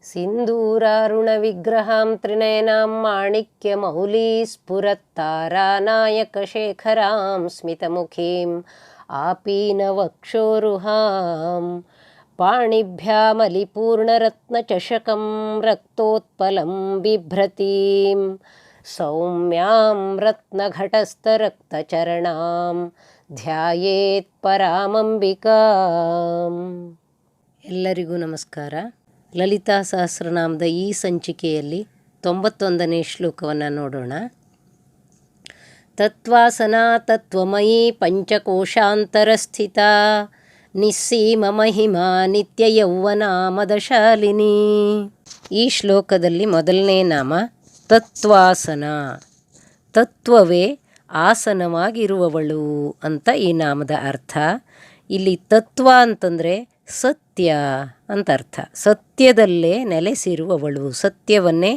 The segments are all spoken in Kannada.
ಸಿಂಧೂರಾರುಣವಿಗ್ರಹಾಂ ತ್ರಿನಯನಾಂ ಮಾಣಿಕ್ಯಮೌಲೀಸ್ಫುರತ್ತಾರಾನಾಯಕಶೇಖರಾಂ ಸ್ಮಿತಮುಖೀಂ आपीनवक्षोरुहां पाणिभ्यामलिपूर्णरत्नचषकं रक्तोत्पलं बिभ्रतीं सौम्यां रत्नघटस्थरक्तचरणां ಧ್ಯಾಯೇತ್ ಪರಾಮಂಬಿಕಾಂ. ಎಲ್ಲರಿಗೂ ನಮಸ್ಕಾರ. ಲಲಿತಾ ಸಹಸ್ರನಾಮದ ಈ ಸಂಚಿಕೆಯಲ್ಲಿ 91ನೇ ಶ್ಲೋಕವನ್ನು ನೋಡೋಣ. ತತ್ವಾಸನಾ ತತ್ವಮಯೀ ಪಂಚಕೋಶಾಂತರಸ್ಥಿತ ನಿಸ್ಸೀಮ ಮಹಿಮಾ ನಿತ್ಯ ಯೌವನ ಮದಶಾಲಿನಿ. ಈ ಶ್ಲೋಕದಲ್ಲಿ ಮೊದಲನೇ ನಾಮ ತತ್ವಾಸನ, ತತ್ವವೇ ಆಸನವಾಗಿರುವವಳು ಅಂತ ಈ ನಾಮದ ಅರ್ಥ. ಇಲ್ಲಿ ತತ್ವ ಅಂತಂದರೆ ಸತ್ಯ ಅಂತ ಅರ್ಥ. ಸತ್ಯದಲ್ಲೇ ನೆಲೆಸಿರುವವಳು, ಸತ್ಯವನ್ನೇ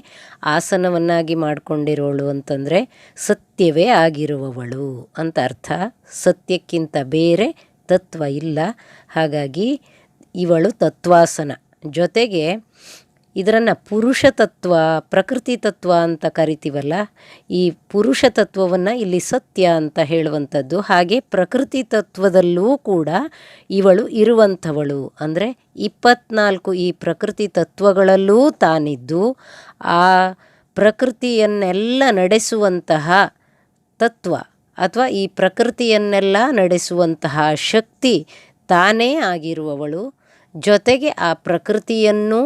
ಆಸನವನ್ನಾಗಿ ಮಾಡಿಕೊಂಡಿರೋಳು ಅಂತಂದರೆ ಸತ್ಯವೇ ಆಗಿರುವವಳು ಅಂತ ಅರ್ಥ. ಸತ್ಯಕ್ಕಿಂತ ಬೇರೆ ತತ್ವ ಇಲ್ಲ. ಹಾಗಾಗಿ ಇವಳು ತತ್ವಾಸನ. ಜೊತೆಗೆ ಇದರನ್ನು ಪುರುಷ ತತ್ವ, ಪ್ರಕೃತಿ ತತ್ವ ಅಂತ ಕರಿತೀವಲ್ಲ, ಈ ಪುರುಷ ತತ್ವವನ್ನು ಇಲ್ಲಿ ಸತ್ಯ ಅಂತ ಹೇಳುವಂಥದ್ದು. ಹಾಗೆ ಪ್ರಕೃತಿ ತತ್ವದಲ್ಲೂ ಕೂಡ ಇವಳು ಇರುವಂಥವಳು. ಅಂದರೆ 24 ಈ ಪ್ರಕೃತಿ ತತ್ವಗಳಲ್ಲೂ ತಾನಿದ್ದು ಆ ಪ್ರಕೃತಿಯನ್ನೆಲ್ಲ ನಡೆಸುವಂತಹ ತತ್ವ ಅಥವಾ ಈ ಪ್ರಕೃತಿಯನ್ನೆಲ್ಲ ನಡೆಸುವಂತಹ ಶಕ್ತಿ ತಾನೇ ಆಗಿರುವವಳು. ಜೊತೆಗೆ ಆ ಪ್ರಕೃತಿಯನ್ನು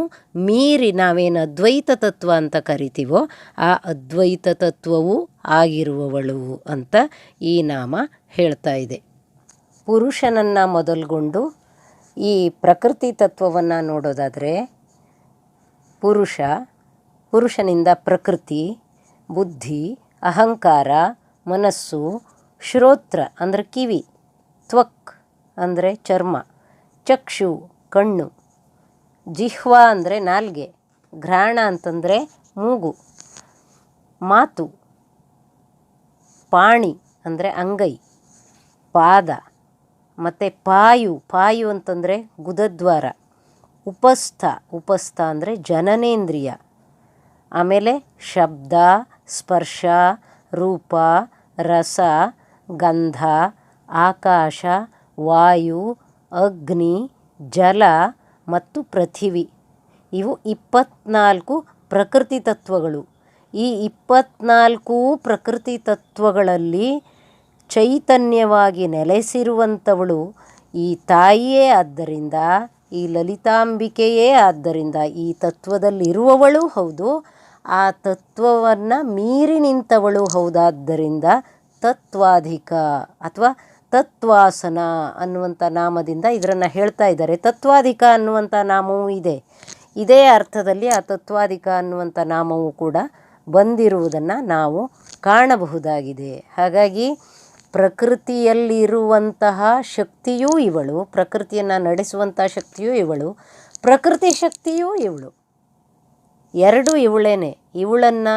ಮೀರಿ ನಾವೇನು ಅದ್ವೈತ ತತ್ವ ಅಂತ ಕರಿತೀವೋ ಆ ಅದ್ವೈತ ತತ್ವವೂ ಆಗಿರುವವಳು ಅಂತ ಈ ನಾಮ ಹೇಳ್ತಾ ಇದೆ. ಪುರುಷನನ್ನು ಮೊದಲುಗೊಂಡು ಈ ಪ್ರಕೃತಿ ತತ್ವವನ್ನು ನೋಡೋದಾದರೆ ಪುರುಷನಿಂದ ಪ್ರಕೃತಿ, ಬುದ್ಧಿ, ಅಹಂಕಾರ, ಮನಸ್ಸು, ಶ್ರೋತ್ರ ಅಂದರೆ ಕಿವಿ, ತ್ವಕ್ ಅಂದರೆ ಚರ್ಮ, ಚಕ್ಷು ಕಣ್ಣು, ಜಿಹ್ವ ಅಂದರೆ ನಾಲ್ಗೆ, ಘ್ರಾಣ ಅಂತಂದರೆ ಮೂಗು, ಮಾತು, ಪಾಣಿ ಅಂದರೆ ಅಂಗೈ, ಪಾದ, ಮತ್ತು ಪಾಯು ಅಂತಂದರೆ ಗುದದ್ವಾರ, ಉಪಸ್ಥ ಅಂದರೆ ಜನನೇಂದ್ರಿಯ, ಆಮೇಲೆ ಶಬ್ದ, ಸ್ಪರ್ಶ, ರೂಪ, ರಸ, ಗಂಧ, ಆಕಾಶ, ವಾಯು, ಅಗ್ನಿ, ಜಲ ಮತ್ತು ಪೃಥಿವಿ. ಇವು 24 ಪ್ರಕೃತಿ ತತ್ವಗಳು. ಈ 24 ಪ್ರಕೃತಿ ತತ್ವಗಳಲ್ಲಿ ಚೈತನ್ಯವಾಗಿ ನೆಲೆಸಿರುವಂಥವಳು ಈ ತಾಯಿಯೇ ಆದ್ದರಿಂದ, ಈ ಲಲಿತಾಂಬಿಕೆಯೇ ಆದ್ದರಿಂದ, ಈ ತತ್ವದಲ್ಲಿರುವವಳು ಹೌದು, ಆ ತತ್ವವನ್ನು ಮೀರಿ ನಿಂತವಳು ಹೌದಾದ್ದರಿಂದ ತತ್ವಾಧಿಕ ಅಥವಾ ತತ್ವಾಸನ ಅನ್ನುವಂಥ ನಾಮದಿಂದ ಇದನ್ನು ಹೇಳ್ತಾ ಇದ್ದಾರೆ. ತತ್ವಾಧಿಕ ಅನ್ನುವಂಥ ನಾಮವೂ ಇದೆ. ಇದೇ ಅರ್ಥದಲ್ಲಿ ಆ ತತ್ವಾಧಿಕ ಅನ್ನುವಂಥ ನಾಮವೂ ಕೂಡ ಬಂದಿರುವುದನ್ನು ನಾವು ಕಾಣಬಹುದಾಗಿದೆ. ಹಾಗಾಗಿ ಪ್ರಕೃತಿಯಲ್ಲಿರುವಂತಹ ಶಕ್ತಿಯೂ ಇವಳು, ಪ್ರಕೃತಿಯನ್ನು ನಡೆಸುವಂಥ ಶಕ್ತಿಯೂ ಇವಳು, ಪ್ರಕೃತಿ ಶಕ್ತಿಯೂ ಇವಳು. ಎರಡೂ ಇವಳೇನೆ. ಇವಳನ್ನು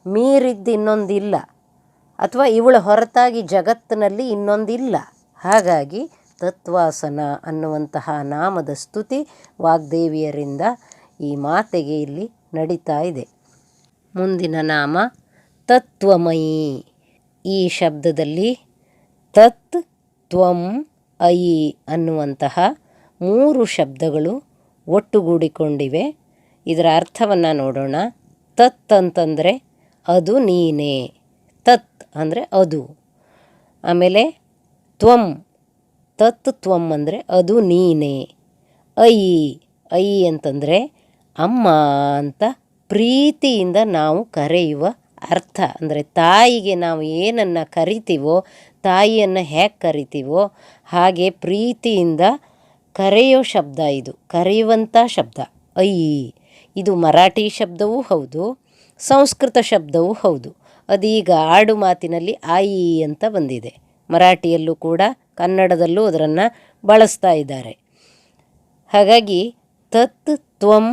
ಮೀರಿದ್ದು ಇನ್ನೊಂದಿಲ್ಲ, ಅಥವಾ ಇವಳ ಹೊರತಾಗಿ ಜಗತ್ತಿನಲ್ಲಿ ಇನ್ನೊಂದಿಲ್ಲ. ಹಾಗಾಗಿ ತತ್ವಾಸನ ಅನ್ನುವಂತಹ ನಾಮದ ಸ್ತುತಿ ವಾಗ್ದೇವಿಯರಿಂದ ಈ ಮಾತೆಗೆ ಇಲ್ಲಿ ನಡೀತಾ ಇದೆ. ಮುಂದಿನ ನಾಮ ತತ್ವಮಯಿ. ಈ ಶಬ್ದದಲ್ಲಿ ತತ್, ತ್ವಂ, ಅಯಿ ಅನ್ನುವಂತಹ 3 ಶಬ್ದಗಳು ಒಟ್ಟುಗೂಡಿಕೊಂಡಿವೆ. ಇದರ ಅರ್ಥವನ್ನು ನೋಡೋಣ. ತತ್ ಅಂತಂದರೆ ಅದು ನೀನೇ, ತತ್ ಅಂದರೆ ಅದು. ಆಮೇಲೆ ತ್ವಂ, ತತ್ ತ್ವಂ ಅಂದರೆ ಅದು ನೀನೇ. ಅಯಿ ಅಂತಂದರೆ ಅಮ್ಮ ಅಂತ ಪ್ರೀತಿಯಿಂದ ನಾವು ಕರೆಯುವ ಅರ್ಥ. ಅಂದರೆ ತಾಯಿಗೆ ನಾವು ಏನನ್ನು ಕರಿತೀವೋ, ತಾಯಿಯನ್ನು ಹೇಗೆ ಕರಿತೀವೋ ಹಾಗೆ ಪ್ರೀತಿಯಿಂದ ಕರೆಯೋ ಶಬ್ದ ಇದು, ಕರೆಯುವಂಥ ಶಬ್ದ ಅಯಿ. ಇದು ಮರಾಠಿ ಶಬ್ದವೂ ಹೌದು, ಸಂಸ್ಕೃತ ಶಬ್ದವೂ ಹೌದು. ಅದೀಗ ಆಡು ಮಾತಿನಲ್ಲಿ ಆಯಿ ಅಂತ ಬಂದಿದೆ. ಮರಾಠಿಯಲ್ಲೂ ಕೂಡ ಕನ್ನಡದಲ್ಲೂ ಅದನ್ನು ಬಳಸ್ತಾ ಇದ್ದಾರೆ. ಹಾಗಾಗಿ ತತ್ ತ್ವಂ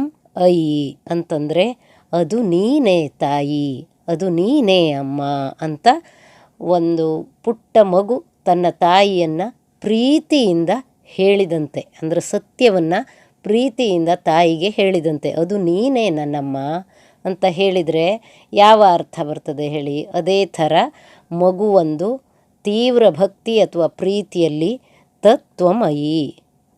ಅಯಿ ಅಂತಂದರೆ ಅದು ನೀನೇ ತಾಯಿ, ಅದು ನೀನೇ ಅಮ್ಮ ಅಂತ ಒಂದು ಪುಟ್ಟ ಮಗು ತನ್ನ ತಾಯಿಯನ್ನು ಪ್ರೀತಿಯಿಂದ ಹೇಳಿದಂತೆ, ಅಂದರೆ ಸತ್ಯವನ್ನು ಪ್ರೀತಿಯಿಂದ ತಾಯಿಗೆ ಹೇಳಿದಂತೆ. ಅದು ನೀನೇ ನನ್ನಮ್ಮ ಅಂತ ಹೇಳಿದರೆ ಯಾವ ಅರ್ಥ ಬರ್ತದೆ ಹೇಳಿ? ಅದೇ ಥರ ಮಗುವೊಂದು ತೀವ್ರ ಭಕ್ತಿ ಅಥವಾ ಪ್ರೀತಿಯಲ್ಲಿ ತತ್ವಮಯಿ,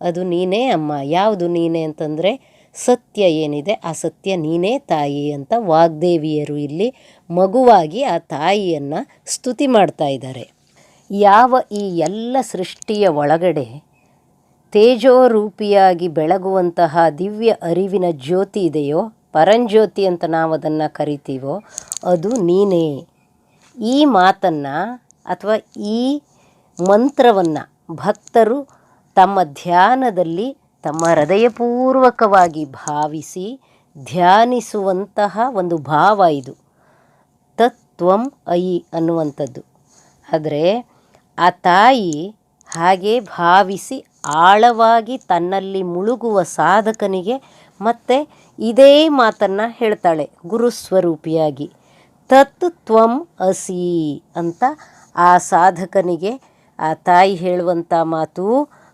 ಅದು ನೀನೇ ಅಮ್ಮ. ಯಾವುದು ನೀನೇ ಅಂತಂದರೆ ಸತ್ಯ ಏನಿದೆ ಆ ಸತ್ಯ ನೀನೇ ತಾಯಿ ಅಂತ ವಾಗ್ದೇವಿಯರು ಇಲ್ಲಿ ಮಗುವಾಗಿ ಆ ತಾಯಿಯನ್ನು ಸ್ತುತಿ ಮಾಡ್ತಾ ಇದ್ದಾರೆ. ಯಾವ ಈ ಎಲ್ಲ ಸೃಷ್ಟಿಯ ಒಳಗಡೆ ತೇಜೋರೂಪಿಯಾಗಿ ಬೆಳಗುವಂತಹ ದಿವ್ಯ ಅರಿವಿನ ಜ್ಯೋತಿ ಇದೆಯೋ, ಪರಂಜ್ಯೋತಿ ಅಂತ ನಾವು ಅದನ್ನು ಕರಿತೀವೋ, ಅದು ನೀನೇ. ಈ ಮಾತನ್ನು ಅಥವಾ ಈ ಮಂತ್ರವನ್ನು ಭಕ್ತರು ತಮ್ಮ ಧ್ಯಾನದಲ್ಲಿ ತಮ್ಮ ಹೃದಯಪೂರ್ವಕವಾಗಿ ಭಾವಿಸಿ ಧ್ಯಾನಿಸುವಂತಹ ಒಂದು ಭಾವ ಇದು ತತ್ವಂ ಅಯಿ ಅನ್ನುವಂಥದ್ದು. ಆದರೆ ಆ ತಾಯಿ ಹಾಗೆ ಭಾವಿಸಿ ಆಳವಾಗಿ ತನ್ನಲ್ಲಿ ಮುಳುಗುವ ಸಾಧಕನಿಗೆ ಮತ್ತೆ ಇದೇ ಮಾತನ್ನು ಹೇಳ್ತಾಳೆ ಗುರುಸ್ವರೂಪಿಯಾಗಿ, ತತ್ ತ್ವಂ ಅಸಿ ಅಂತ ಆ ಸಾಧಕನಿಗೆ ಆ ತಾಯಿ ಹೇಳುವಂಥ ಮಾತು,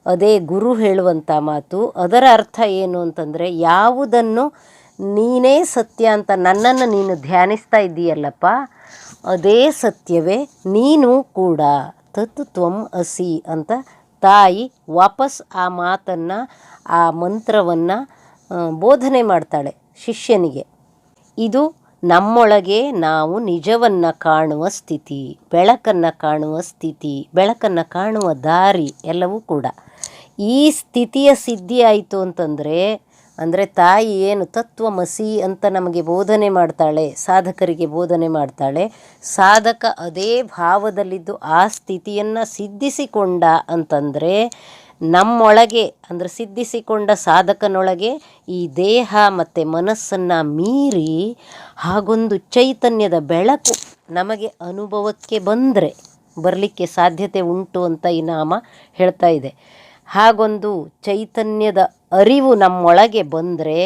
ಅದೇ ಗುರು ಹೇಳುವಂಥ ಮಾತು. ಅದರ ಅರ್ಥ ಏನು ಅಂತಂದರೆ, ಯಾವುದನ್ನು ನೀನೇ ಸತ್ಯ ಅಂತ ನನ್ನನ್ನು ನೀನು ಧ್ಯಾನಿಸ್ತಾ ಇದ್ದೀಯಲ್ಲಪ್ಪ, ಅದೇ ಸತ್ಯವೇ ನೀನು ಕೂಡ, ತತ್ ತ್ವಂ ಅಸಿ ಅಂತ ತಾಯಿ ವಾಪಸ್ ಆ ಮಾತನ್ನು, ಆ ಮಂತ್ರವನ್ನು ಬೋಧನೆ ಮಾಡ್ತಾಳೆ ಶಿಷ್ಯನಿಗೆ. ಇದು ನಮ್ಮೊಳಗೆ ನಾವು ನಿಜವನ್ನು ಕಾಣುವ ಸ್ಥಿತಿ, ಬೆಳಕನ್ನು ಕಾಣುವ ಸ್ಥಿತಿ, ಬೆಳಕನ್ನು ಕಾಣುವ ದಾರಿ ಎಲ್ಲವೂ ಕೂಡ. ಈ ಸ್ಥಿತಿಯ ಸಿದ್ಧಿ ಆಯಿತು ಅಂದರೆ ತಾಯಿ ಏನು ತತ್ವಮಸಿ ಅಂತ ನಮಗೆ ಬೋಧನೆ ಮಾಡ್ತಾಳೆ, ಸಾಧಕರಿಗೆ ಬೋಧನೆ ಮಾಡ್ತಾಳೆ. ಸಾಧಕ ಅದೇ ಭಾವದಲ್ಲಿದ್ದು ಆ ಸ್ಥಿತಿಯನ್ನು ಸಿದ್ಧಿಸಿಕೊಂಡ ಅಂತಂದರೆ ನಮ್ಮೊಳಗೆ, ಅಂದರೆ ಸಿದ್ಧಿಸಿಕೊಂಡ ಸಾಧಕನೊಳಗೆ ಈ ದೇಹ ಮತ್ತು ಮನಸ್ಸನ್ನು ಮೀರಿ ಹಾಗೊಂದು ಚೈತನ್ಯದ ಬೆಳಕು ನಮಗೆ ಅನುಭವಕ್ಕೆ ಬರಲಿಕ್ಕೆ ಸಾಧ್ಯತೆ ಉಂಟು ಅಂತ ಈ ನಾಮ ಹೇಳ್ತಾ ಇದೆ. ಹಾಗೊಂದು ಚೈತನ್ಯದ ಅರಿವು ನಮ್ಮೊಳಗೆ ಬಂದರೆ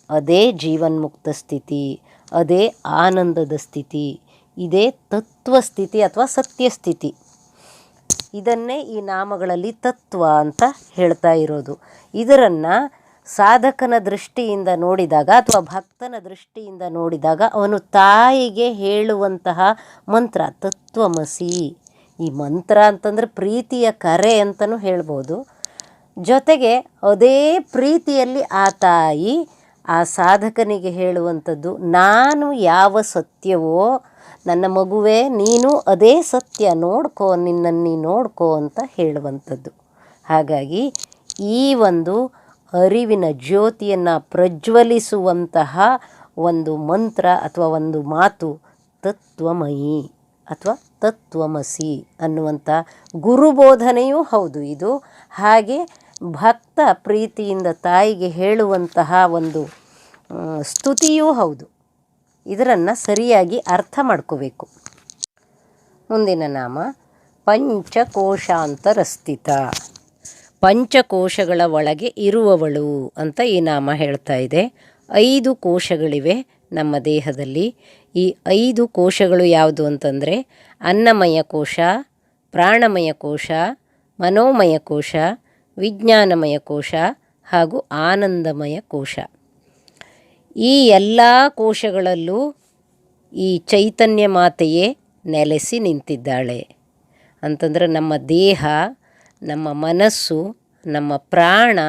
ಅದೇ ಜೀವನ್ಮುಕ್ತ ಸ್ಥಿತಿ, ಅದೇ ಆನಂದದ ಸ್ಥಿತಿ, ಇದೇ ತತ್ವಸ್ಥಿತಿ ಅಥವಾ ಸತ್ಯಸ್ಥಿತಿ. ಇದನ್ನೇ ಈ ನಾಮಗಳಲ್ಲಿ ತತ್ವ ಅಂತ ಹೇಳ್ತಾ ಇರೋದು. ಇದನ್ನು ಸಾಧಕನ ದೃಷ್ಟಿಯಿಂದ ನೋಡಿದಾಗ ಅಥವಾ ಭಕ್ತನ ದೃಷ್ಟಿಯಿಂದ ನೋಡಿದಾಗ ಅವನು ತಾಯಿಗೆ ಹೇಳುವಂತಹ ಮಂತ್ರ ತತ್ವಮಸಿ. ಈ ಮಂತ್ರ ಅಂತಂದರೆ ಪ್ರೀತಿಯ ಕರೆ ಅಂತಲೂ ಹೇಳ್ಬೋದು. ಜೊತೆಗೆ ಅದೇ ಪ್ರೀತಿಯಲ್ಲಿ ಆ ತಾಯಿ ಆ ಸಾಧಕನಿಗೆ ಹೇಳುವಂಥದ್ದು, ನಾನು ಯಾವ ಸತ್ಯವೋ ನನ್ನ ಮಗುವೇ ನೀನು ಅದೇ ಸತ್ಯ, ನೋಡ್ಕೋ, ನಿನ್ನನ್ನು ನೋಡ್ಕೋ ಅಂತ ಹೇಳುವಂಥದ್ದು. ಹಾಗಾಗಿ ಈ ಒಂದು ಅರಿವಿನ ಜ್ಯೋತಿಯನ್ನು ಪ್ರಜ್ವಲಿಸುವಂತಹ ಒಂದು ಮಂತ್ರ ಅಥವಾ ಒಂದು ಮಾತು ತತ್ವಮಯಿ ಅಥವಾ ತತ್ವಮಸಿ ಅನ್ನುವಂಥ ಗುರುಬೋಧನೆಯೂ ಹೌದು ಇದು. ಹಾಗೆ ಭಕ್ತ ಪ್ರೀತಿಯಿಂದ ತಾಯಿಗೆ ಹೇಳುವಂತಹ ಒಂದು ಸ್ತುತಿಯೂ ಹೌದು. ಇದನ್ನು ಸರಿಯಾಗಿ ಅರ್ಥ ಮಾಡ್ಕೋಬೇಕು. ಮುಂದಿನ ನಾಮ ಪಂಚಕೋಶಾಂತರಸ್ಥಿತ, ಪಂಚಕೋಶಗಳ ಒಳಗೆ ಇರುವವಳು ಅಂತ ಈ ನಾಮ ಹೇಳ್ತಾ ಇದೆ. 5 ಕೋಶಗಳಿವೆ ನಮ್ಮ ದೇಹದಲ್ಲಿ. ಈ 5 ಕೋಶಗಳು ಯಾವುದು ಅಂತಂದರೆ ಅನ್ನಮಯ ಕೋಶ, ಪ್ರಾಣಮಯ ಕೋಶ, ಮನೋಮಯ ಕೋಶ, ವಿಜ್ಞಾನಮಯ ಕೋಶ ಹಾಗೂ ಆನಂದಮಯ ಕೋಶ. ಈ ಎಲ್ಲ ಕೋಶಗಳಲ್ಲೂ ಈ ಚೈತನ್ಯ ಮಾತೆಯೇ ನೆಲೆಸಿ ನಿಂತಿದ್ದಾಳೆ. ಅಂತಂದರೆ ನಮ್ಮ ದೇಹ, ನಮ್ಮ ಮನಸ್ಸು, ನಮ್ಮ ಪ್ರಾಣ,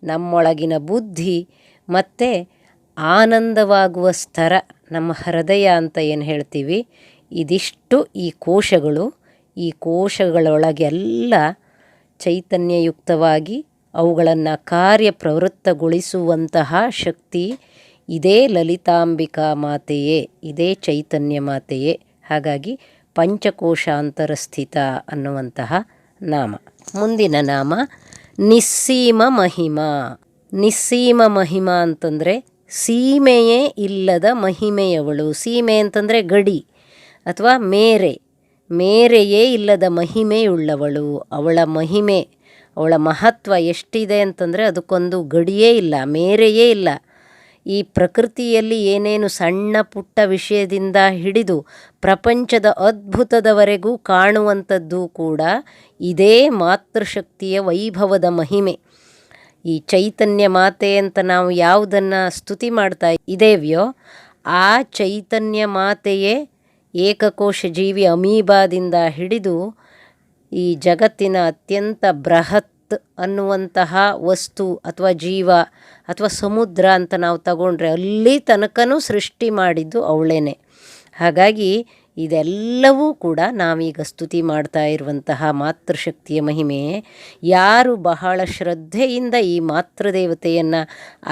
ನಮ್ಮೊಳಗಿನ ಬುದ್ಧಿ ಮತ್ತು ಆನಂದವಾಗುವ ಸ್ತರ ನಮ್ಮ ಹೃದಯ ಅಂತ ಏನು ಹೇಳ್ತೀವಿ, ಇದಿಷ್ಟು ಈ ಕೋಶಗಳು. ಈ ಕೋಶಗಳೊಳಗೆಲ್ಲ ಚೈತನ್ಯಯುಕ್ತವಾಗಿ ಅವುಗಳನ್ನು ಕಾರ್ಯಪ್ರವೃತ್ತಗೊಳಿಸುವಂತಹ ಶಕ್ತಿ ಇದೇ ಲಲಿತಾಂಬಿಕಾ ಮಾತೆಯೇ, ಇದೇ ಚೈತನ್ಯ ಮಾತೆಯೇ. ಹಾಗಾಗಿ ಪಂಚಕೋಶಾಂತರಸ್ಥಿತ ಅನ್ನುವಂತಹ ನಾಮ. ಮುಂದಿನ ನಾಮ ನಿಸ್ಸೀಮ ಮಹಿಮಾ. ನಿಸ್ಸೀಮ ಮಹಿಮಾ ಅಂತಂದರೆ ಸೀಮೆಯೇ ಇಲ್ಲದ ಮಹಿಮೆಯವಳು. ಸೀಮೆ ಅಂತಂದರೆ ಗಡಿ ಅಥವಾ ಮೇರೆಯೇ ಇಲ್ಲದ ಮಹಿಮೆಯುಳ್ಳವಳು. ಅವಳ ಮಹಿಮೆ, ಅವಳ ಮಹತ್ವ ಎಷ್ಟಿದೆ ಅಂತಂದರೆ ಅದಕ್ಕೊಂದು ಗಡಿಯೇ ಇಲ್ಲ, ಮೇರೆಯೇ ಇಲ್ಲ. ಈ ಪ್ರಕೃತಿಯಲ್ಲಿ ಏನೇನು ಸಣ್ಣ ಪುಟ್ಟ ವಿಷಯದಿಂದ ಹಿಡಿದು ಪ್ರಪಂಚದ ಅದ್ಭುತದವರೆಗೂ ಕಾಣುವಂಥದ್ದು ಕೂಡ ಇದೇ ಮಾತೃಶಕ್ತಿಯ ವೈಭವದ ಮಹಿಮೆ. ಈ ಚೈತನ್ಯ ಮಾತೆ ಅಂತ ನಾವು ಯಾವುದನ್ನು ಸ್ತುತಿ ಮಾಡ್ತಾ ಇದ್ದೇವೆಯೋ ಆ ಚೈತನ್ಯ ಮಾತೆಯೇ ಏಕಕೋಶ ಜೀವಿ ಅಮೀಬಾದಿಂದ ಹಿಡಿದು ಈ ಜಗತ್ತಿನ ಅತ್ಯಂತ ಬೃಹತ್ ಅನ್ನುವಂತಹ ವಸ್ತು ಅಥವಾ ಜೀವ ಅಥವಾ ಸಮುದ್ರ ಅಂತ ನಾವು ತಗೊಂಡ್ರೆ ಅಲ್ಲಿ ತನಕನೂ ಸೃಷ್ಟಿ ಮಾಡಿದ್ದು ಅವಳೇನೆ. ಹಾಗಾಗಿ ಇದೆಲ್ಲವೂ ಕೂಡ ನಾವೀಗ ಸ್ತುತಿ ಮಾಡ್ತಾ ಇರುವಂತಹ ಮಾತೃಶಕ್ತಿಯ ಮಹಿಮೆ. ಯಾರು ಬಹಳ ಶ್ರದ್ಧೆಯಿಂದ ಈ ಮಾತೃದೇವತೆಯನ್ನು